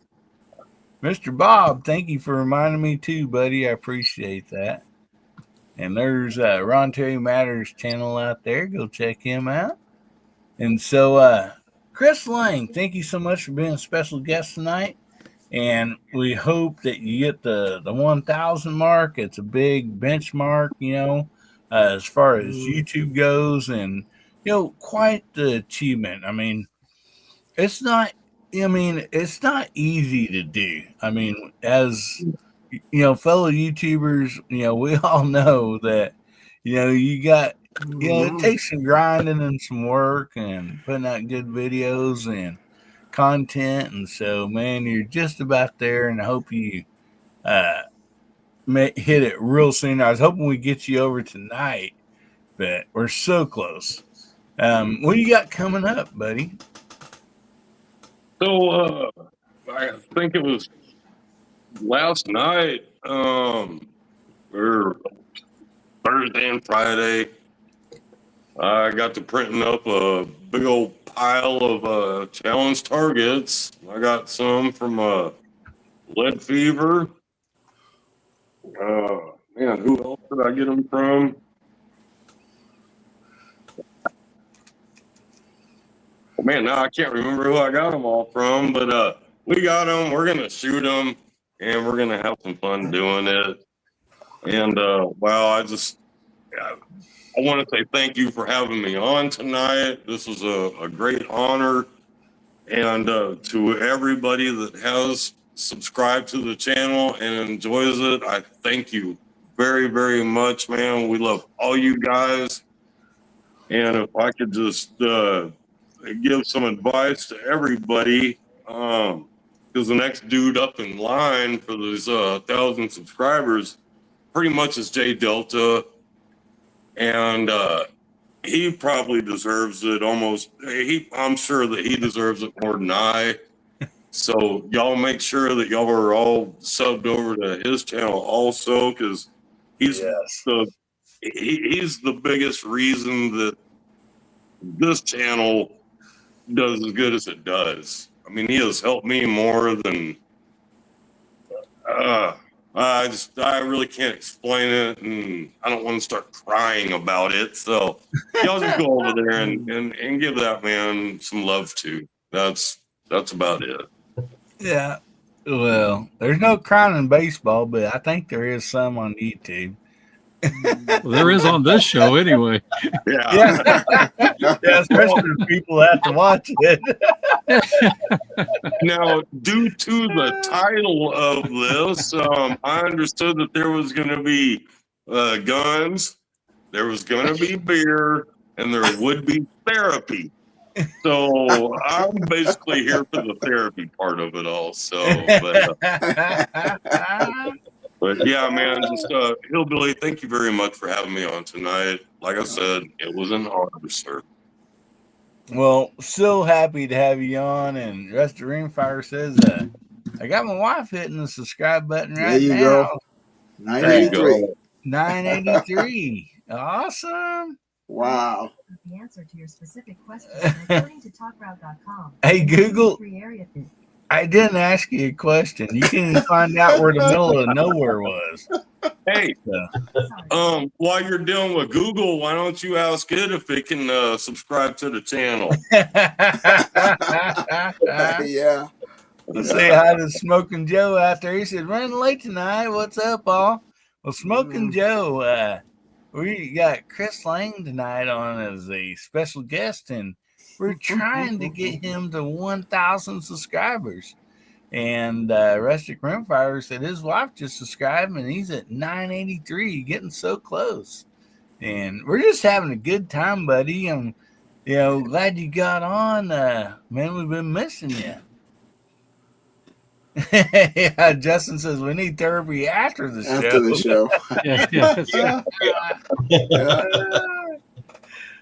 Mr. Bob, thank you for reminding me too, buddy. I appreciate that. And there's Ron Terry Matters channel out there. Go check him out. And so, Chris Lang, thank you so much for being a special guest tonight. And we hope that you get the 1,000 mark. It's a big benchmark, as far as YouTube goes, and quite the achievement. I mean, it's not easy to do. I mean, as fellow YouTubers, we all know that you got it takes some grinding and some work and putting out good videos and content. And so, man, you're just about there, and I hope you hit it real soon. I was hoping we get you over tonight, but we're so close. What do you got coming up, buddy? So I think it was last night, or Thursday and Friday, I got to printing up a big old pile of challenge targets. I got some from Lead Fever. Man, who else did I get them from? Man, now I can't remember who I got them all from, but we got them. We're going to shoot them, and we're going to have some fun doing it. And, wow, I want to say thank you for having me on tonight. This was a great honor. And to everybody that has subscribed to the channel and enjoys it, I thank you very, very much, man. We love all you guys. And if I could just give some advice to everybody, because the next dude up in line for those 1,000 subscribers pretty much is Jay Delta. And he probably deserves it almost. I'm sure that he deserves it more than I. So y'all make sure that y'all are all subbed over to his channel also, because he's the biggest reason that this channel does as good as it does. I mean, he has helped me more than I really can't explain it, and I don't want to start crying about it. So y'all just go over there and give that man some love too. That's about it. Yeah. Well, there's no crying in baseball, but I think there is some on YouTube. Well, there is on this show anyway. Yeah, especially if people have to watch it. Now, due to the title of this, I understood that there was going to be guns, there was going to be beer, and there would be therapy. So I'm basically here for the therapy part of it all. So, but yeah, man, just Hillbilly, thank you very much for having me on tonight. Like I said, it was an honor, sir. Well, so happy to have you on. And Rusty Ringfire says, I got my wife hitting the subscribe button right now. There you go. 983. 983. Awesome. Wow. The answer to your specific question according to talkroute.com. Hey, Google, I didn't ask you a question. You can find out where the middle of nowhere was. Hey, while you're dealing with Google, why don't you ask it if it can subscribe to the channel? Yeah. Let's say hi to Smoking Joe out there. He said, running late tonight. What's up, all? Well, Smoking Joe, we got Chris Lang tonight on as a special guest, and we're trying to get him to 1,000 subscribers. And Rustic Rimfire said his wife just subscribed, and he's at 983, getting so close. And we're just having a good time, buddy. I'm, glad you got on. Man, we've been missing you. Yeah, Justin says we need therapy after the show. After the show.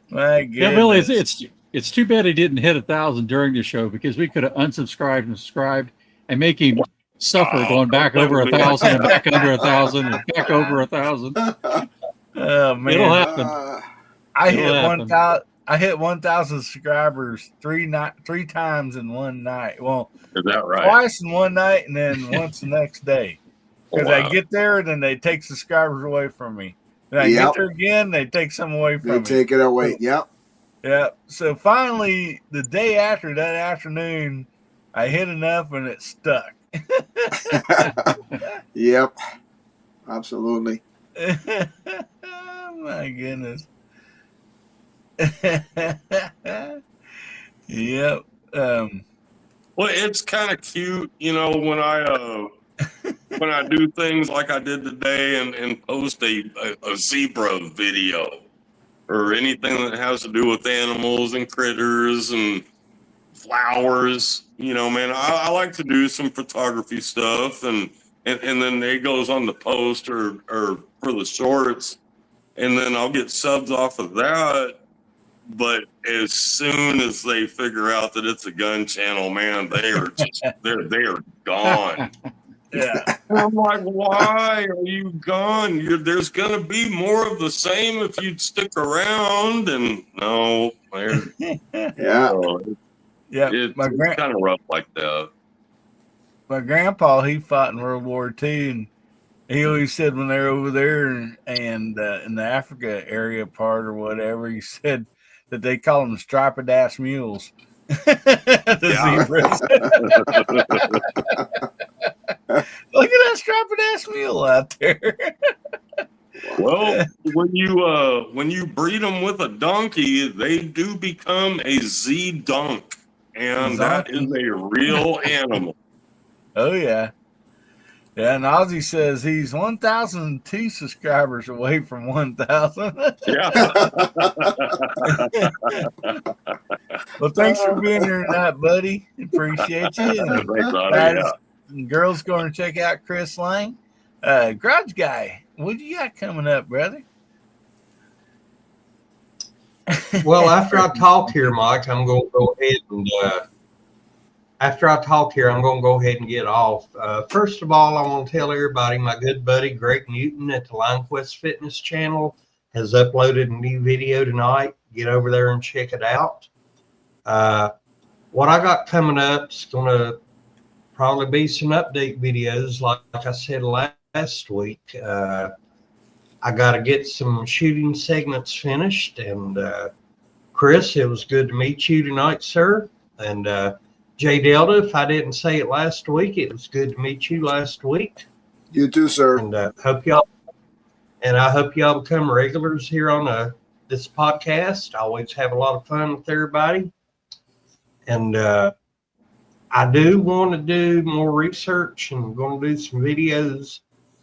My goodness. Yeah, Billy, it's too bad he didn't hit 1,000 during the show, because we could have unsubscribed and subscribed and make him suffer going back over 1,000 and back under 1,000 and back over 1,000. Oh man, It'll happen. I hit 1,000 subscribers three times in one night. Well, is that right? Twice in one night and then once the next day. Because Wow. I get there and then they take subscribers away from me. Then I get there again, they take some away from me. They take it away. Yep. Yeah. So finally, the day after that afternoon, I hit enough and it stuck. Yep. Absolutely. Oh, my goodness. Yep. Well, it's kind of cute, when I do things like I did today and post a zebra video or anything that has to do with animals and critters and flowers. Man, I like to do some photography stuff, and then it goes on the post or for the shorts, and then I'll get subs off of that. But as soon as they figure out that it's a gun channel, man, they are gone. Yeah. And I'm like, why are you gone? There's going to be more of the same if you'd stick around. And no, yeah. Yeah. It's kind of rough like that. My grandpa, he fought in World War II, and he always said when they're over there and in the Africa area part or whatever, he said that they call them striped ass mules. Zebras. Look at that striped ass mule out there. Well, when you breed them with a donkey, they do become a Z-dunk, and that is a real animal. Oh yeah. Yeah, and Ozzy says he's 1,002 subscribers away from 1,000. Yeah. Well, thanks for being here tonight, buddy. Appreciate you. And girls going to check out Chris Lang. Garage Guy, what do you got coming up, brother? Well, after I talk here, Mike, I'm going to go ahead and get off. First of all, I want to tell everybody my good buddy Greg Newton at the LineQuest Fitness channel has uploaded a new video tonight. Get over there and check it out. What I got coming up is going to probably be some update videos, like I said last week. I got to get some shooting segments finished. And Chris, it was good to meet you tonight, sir. And J Delta, if I didn't say it last week, it was good to meet you last week. You too, sir. And I hope y'all become regulars here on this podcast. I always have a lot of fun with everybody. And I do want to do more research, and I'm going to do some videos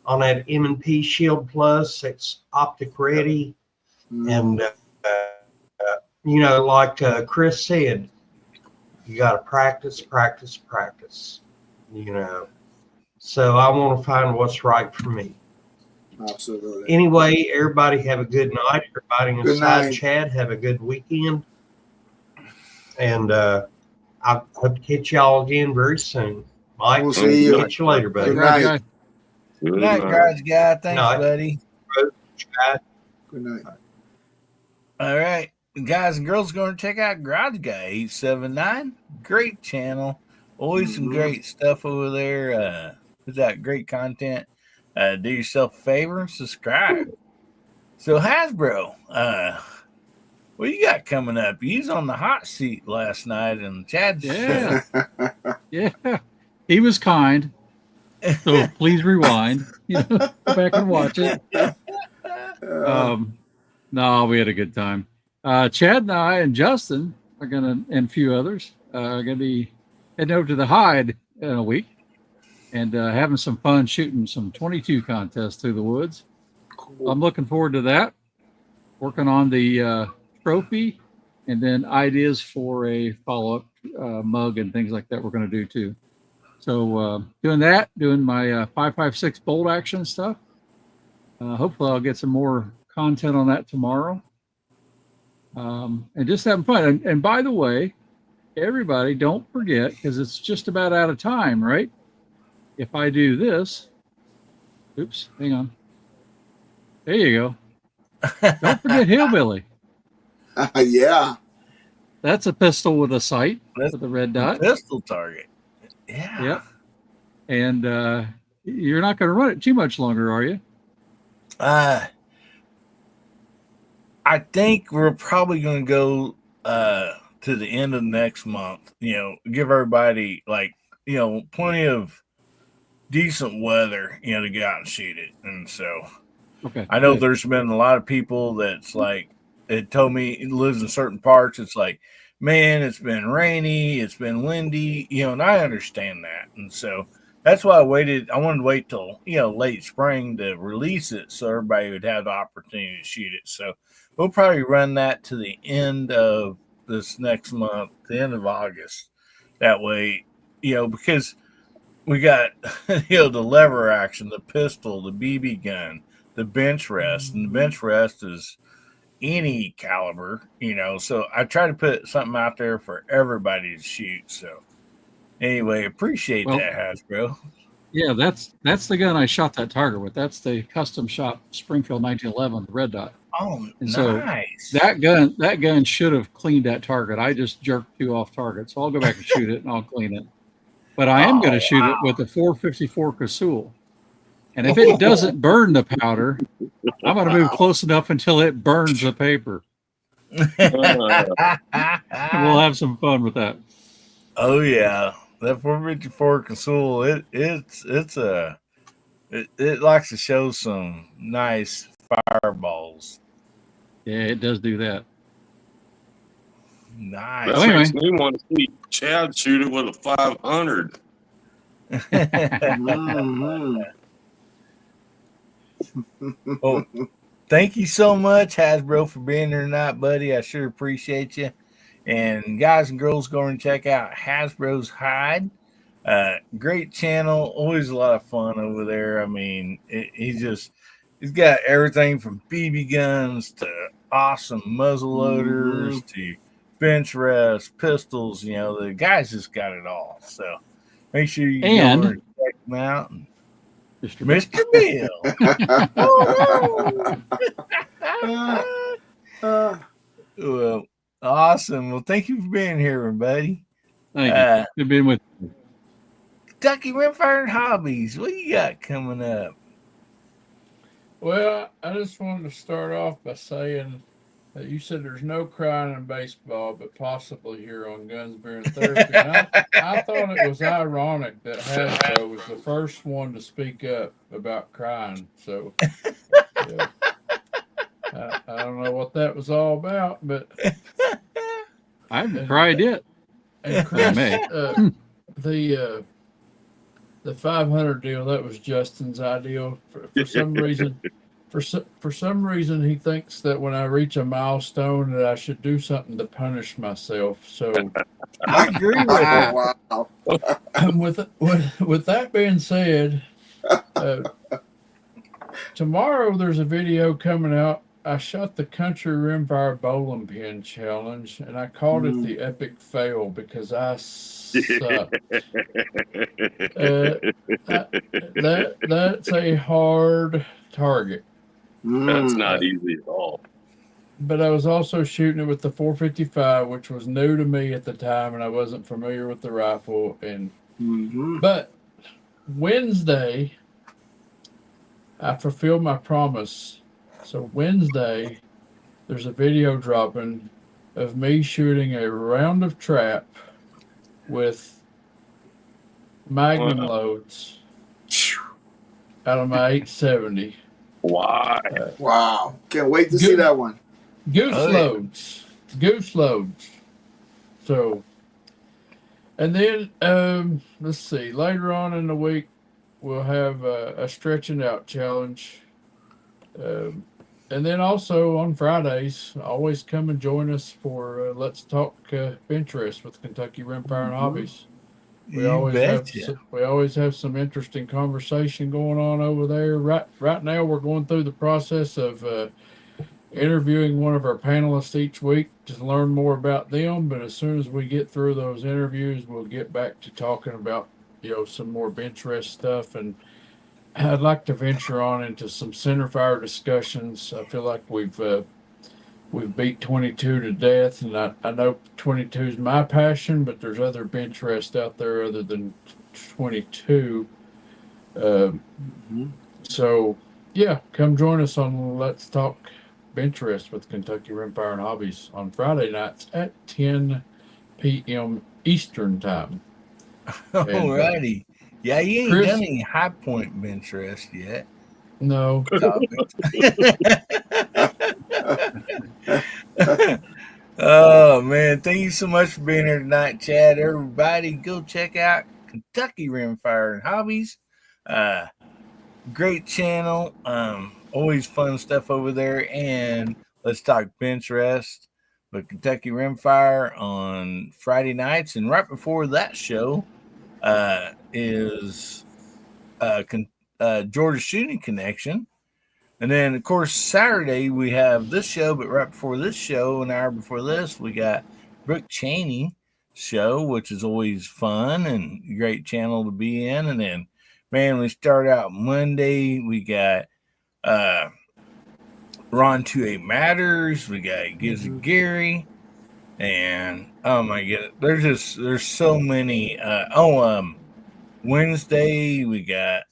on that M&P Shield Plus. It's optic ready. And, like Chris said, you got to practice. So I want to find what's right for me. Absolutely. Anyway, everybody have a good night. Everybody in the side chat, have a good weekend. And I hope to catch y'all again very soon. Mike, we'll see you. Catch you later, buddy. Good night. Good night, Garage Guy. Thanks, buddy. Good night. All right. Guys and girls, going to check out Garage Guy 879. Great channel. Always some great stuff over there. Puts out great content. Do yourself a favor and subscribe. So Hasbro, what you got coming up? You was on the hot seat last night and Chad. Yeah. Yeah. He was kind. So please rewind. Go back and watch it. No, we had a good time. Chad and I and Justin are and a few others are gonna be heading over to the Hyde in a week and having some fun shooting some 22 contests through the woods. Cool. I'm looking forward to that. Working on the trophy and then ideas for a follow-up mug and things like that we're going to do too. So doing that, doing my 5.56 bolt action stuff. Hopefully I'll get some more content on that tomorrow. And just having fun. And by the way, everybody, don't forget, because it's just about out of time, right? If I do this, oops, hang on. There you go. Don't forget Hillbilly. Yeah. That's a pistol with a sight with a red dot. Pistol target. Yeah. Yep. And you're not going to run it too much longer, are you? I think we're probably going to go to the end of next month. You know, give everybody plenty of decent weather, to get out and shoot it. And so, okay, I know there's been a lot of people that's like, it told me it lives in certain parts. It's like, man, it's been rainy, it's been windy, and I understand that. And so that's why I wanted to wait till, late spring to release it so everybody would have the opportunity to shoot it. So we'll probably run that to the end of this next month, the end of August. That way, because we got, the lever action, the pistol, the BB gun, the bench rest, and the bench rest is any caliber, so I try to put something out there for everybody to shoot. So anyway, appreciate that, Hasbro. Yeah, that's the gun I shot that target with. That's the custom shop Springfield 1911, the red dot. Oh, and nice. So that gun should have cleaned that target. I just jerked 2 off target, so I'll go back and shoot it and I'll clean it. But I am going to shoot it with the 454 Casull. And if it doesn't burn the powder, I'm going to move close enough until it burns the paper. We'll have some fun with that. Oh yeah, that 454 Casull, it likes to show some nice fireballs. Yeah, it does do that. Nice. That makes me want to see Chad shoot it with a 500. Well, thank you so much, Hasbro, for being here tonight, buddy. I sure appreciate you. And guys and girls, go and check out Hasbro's Hide. Great channel, always a lot of fun over there. I mean, he's got everything from BB guns to awesome muzzle loaders to bench rests, pistols. The guy's just got it all. So make sure you go and check him out. Mr. Bill. Well, awesome. Well, thank you for being here, everybody. Thank you. Good being with you. Kentucky Rimfire and Hobbies. What you got coming up? Well, I just wanted to start off by saying that you said there's no crying in baseball, but possibly here on Guns, Beer, and Therapy. And I thought it was ironic that Hasbro was the first one to speak up about crying. So yeah, I don't know what that was all about, but I haven't cried yet. And Chris, the 500 deal, that was Justin's idea. For some reason, for some reason, he thinks that when I reach a milestone that I should do something to punish myself. So I agree with that. Wow. With that being said, tomorrow there's a video coming out. I shot the Country Rimfire Bowling Pin Challenge, and I called it the epic fail because I sucked. That's a hard target. That's not easy at all. But I was also shooting it with the 455, which was new to me at the time, and I wasn't familiar with the rifle. But Wednesday, I fulfilled my promise. So Wednesday, there's a video dropping of me shooting a round of trap with Magnum loads out of my 870. Why? Wow. Can't wait to see that one. Goose loads. So, and then, let's see, later on in the week, we'll have a stretching out challenge. And then also on Fridays, always come and join us for Let's Talk Bench Rest with Kentucky Rimfire and Hobbies. We You always betcha. have some interesting conversation going on over there. Right now, we're going through the process of interviewing one of our panelists each week to learn more about them. But as soon as we get through those interviews, we'll get back to talking about some more bench rest stuff. And I'd like to venture on into some center fire discussions. I feel like we've beat 22 to death, and I know 22 is my passion, but there's other bench rest out there other than 22. So, yeah, come join us on Let's Talk Bench Rest with Kentucky Rimfire and Hobbies on Friday nights at 10 p.m. Eastern Time. All righty. Yeah, you ain't Chris- done any high point bench rest yet. No. Oh man, thank you so much for being here tonight, Chad. Everybody, go check out Kentucky Rimfire and Hobbies. Great channel. Always fun stuff over there. And Let's Talk Bench Rest with Kentucky Rimfire on Friday nights. And right before that show is Georgia Shooting Connection. And then, of course, Saturday we have this show, but right before this show, an hour before this, we got Brooke Cheney show, which is always fun and a great channel to be in. And then, man, we start out Monday. We got Ron 2A Matters. We got Gives Gary. And, oh, my goodness, there's so many. Wednesday, we got,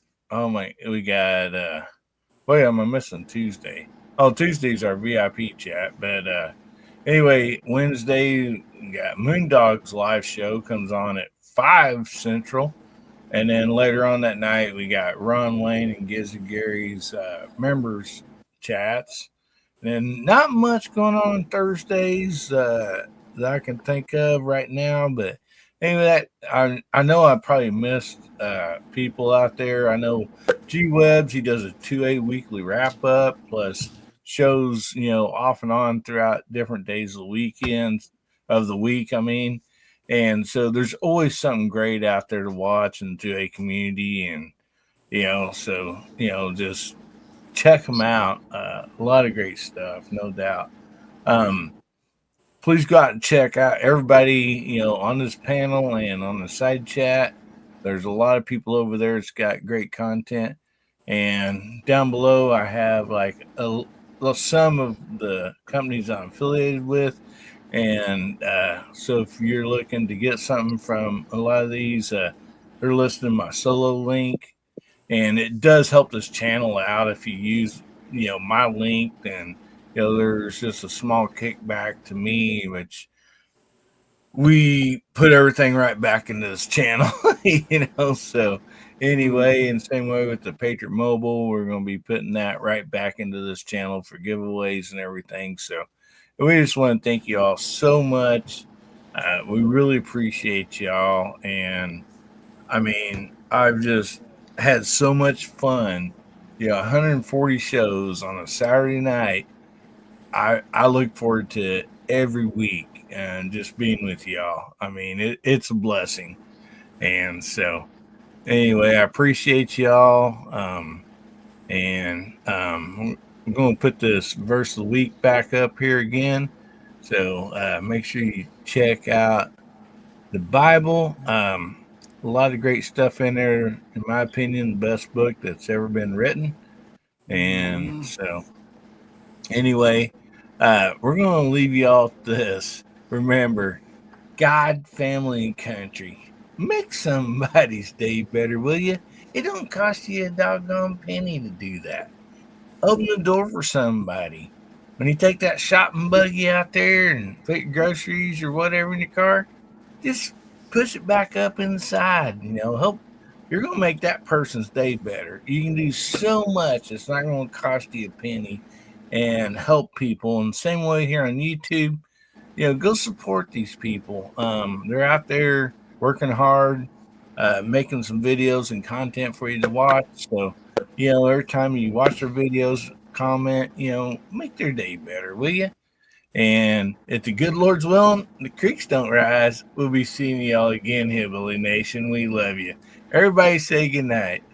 what am I missing? Tuesday. Oh, Tuesday's our VIP chat. But anyway, Wednesday, we got Moondog's live show comes on at 5 Central. And then later on that night, we got Ron Lane and Gizzy Gary's members chats. And not much going on Thursdays that I can think of right now. But anyway, I know I probably missed people out there. I know G Webbs, he does a 2A weekly wrap up plus shows, off and on throughout different days of the weekends of the week. And so there's always something great out there to watch in the 2A community. And, just check them out. A lot of great stuff, no doubt. Please go out and check out everybody, on this panel and on the side chat. There's a lot of people over there that's got great content. And down below, I have some of the companies I'm affiliated with. And so if you're looking to get something from a lot of these, they're listed in my solo link. And it does help this channel out if you use, my link. Then, there's just a small kickback to me, which we put everything right back into this channel, So anyway, and same way with the Patriot Mobile, we're going to be putting that right back into this channel for giveaways and everything. So we just want to thank you all so much. We really appreciate y'all. And I've just had so much fun. 140 shows on a Saturday night. I look forward to it every week and just being with y'all. It's a blessing. And so anyway, I appreciate y'all. I'm going to put this verse of the week back up here again. So make sure you check out the Bible. A lot of great stuff in there. In my opinion, the best book that's ever been written. And so anyway, we're going to leave you all with this. Remember, God, family, and country. Make somebody's day better, will you? It don't cost you a doggone penny to do that. Open the door for somebody. When you take that shopping buggy out there and put your groceries or whatever in your car, just push it back up inside. Help. You're going to make that person's day better. You can do so much. It's not going to cost you a penny and help people. And same way here on YouTube, go support these people. They're out there working hard, making some videos and content for you to watch. So, every time you watch their videos, comment, make their day better, will you? And if the good Lord's willing, the creeks don't rise, we'll be seeing y'all again, Hillbilly Nation. We love you. Everybody say goodnight.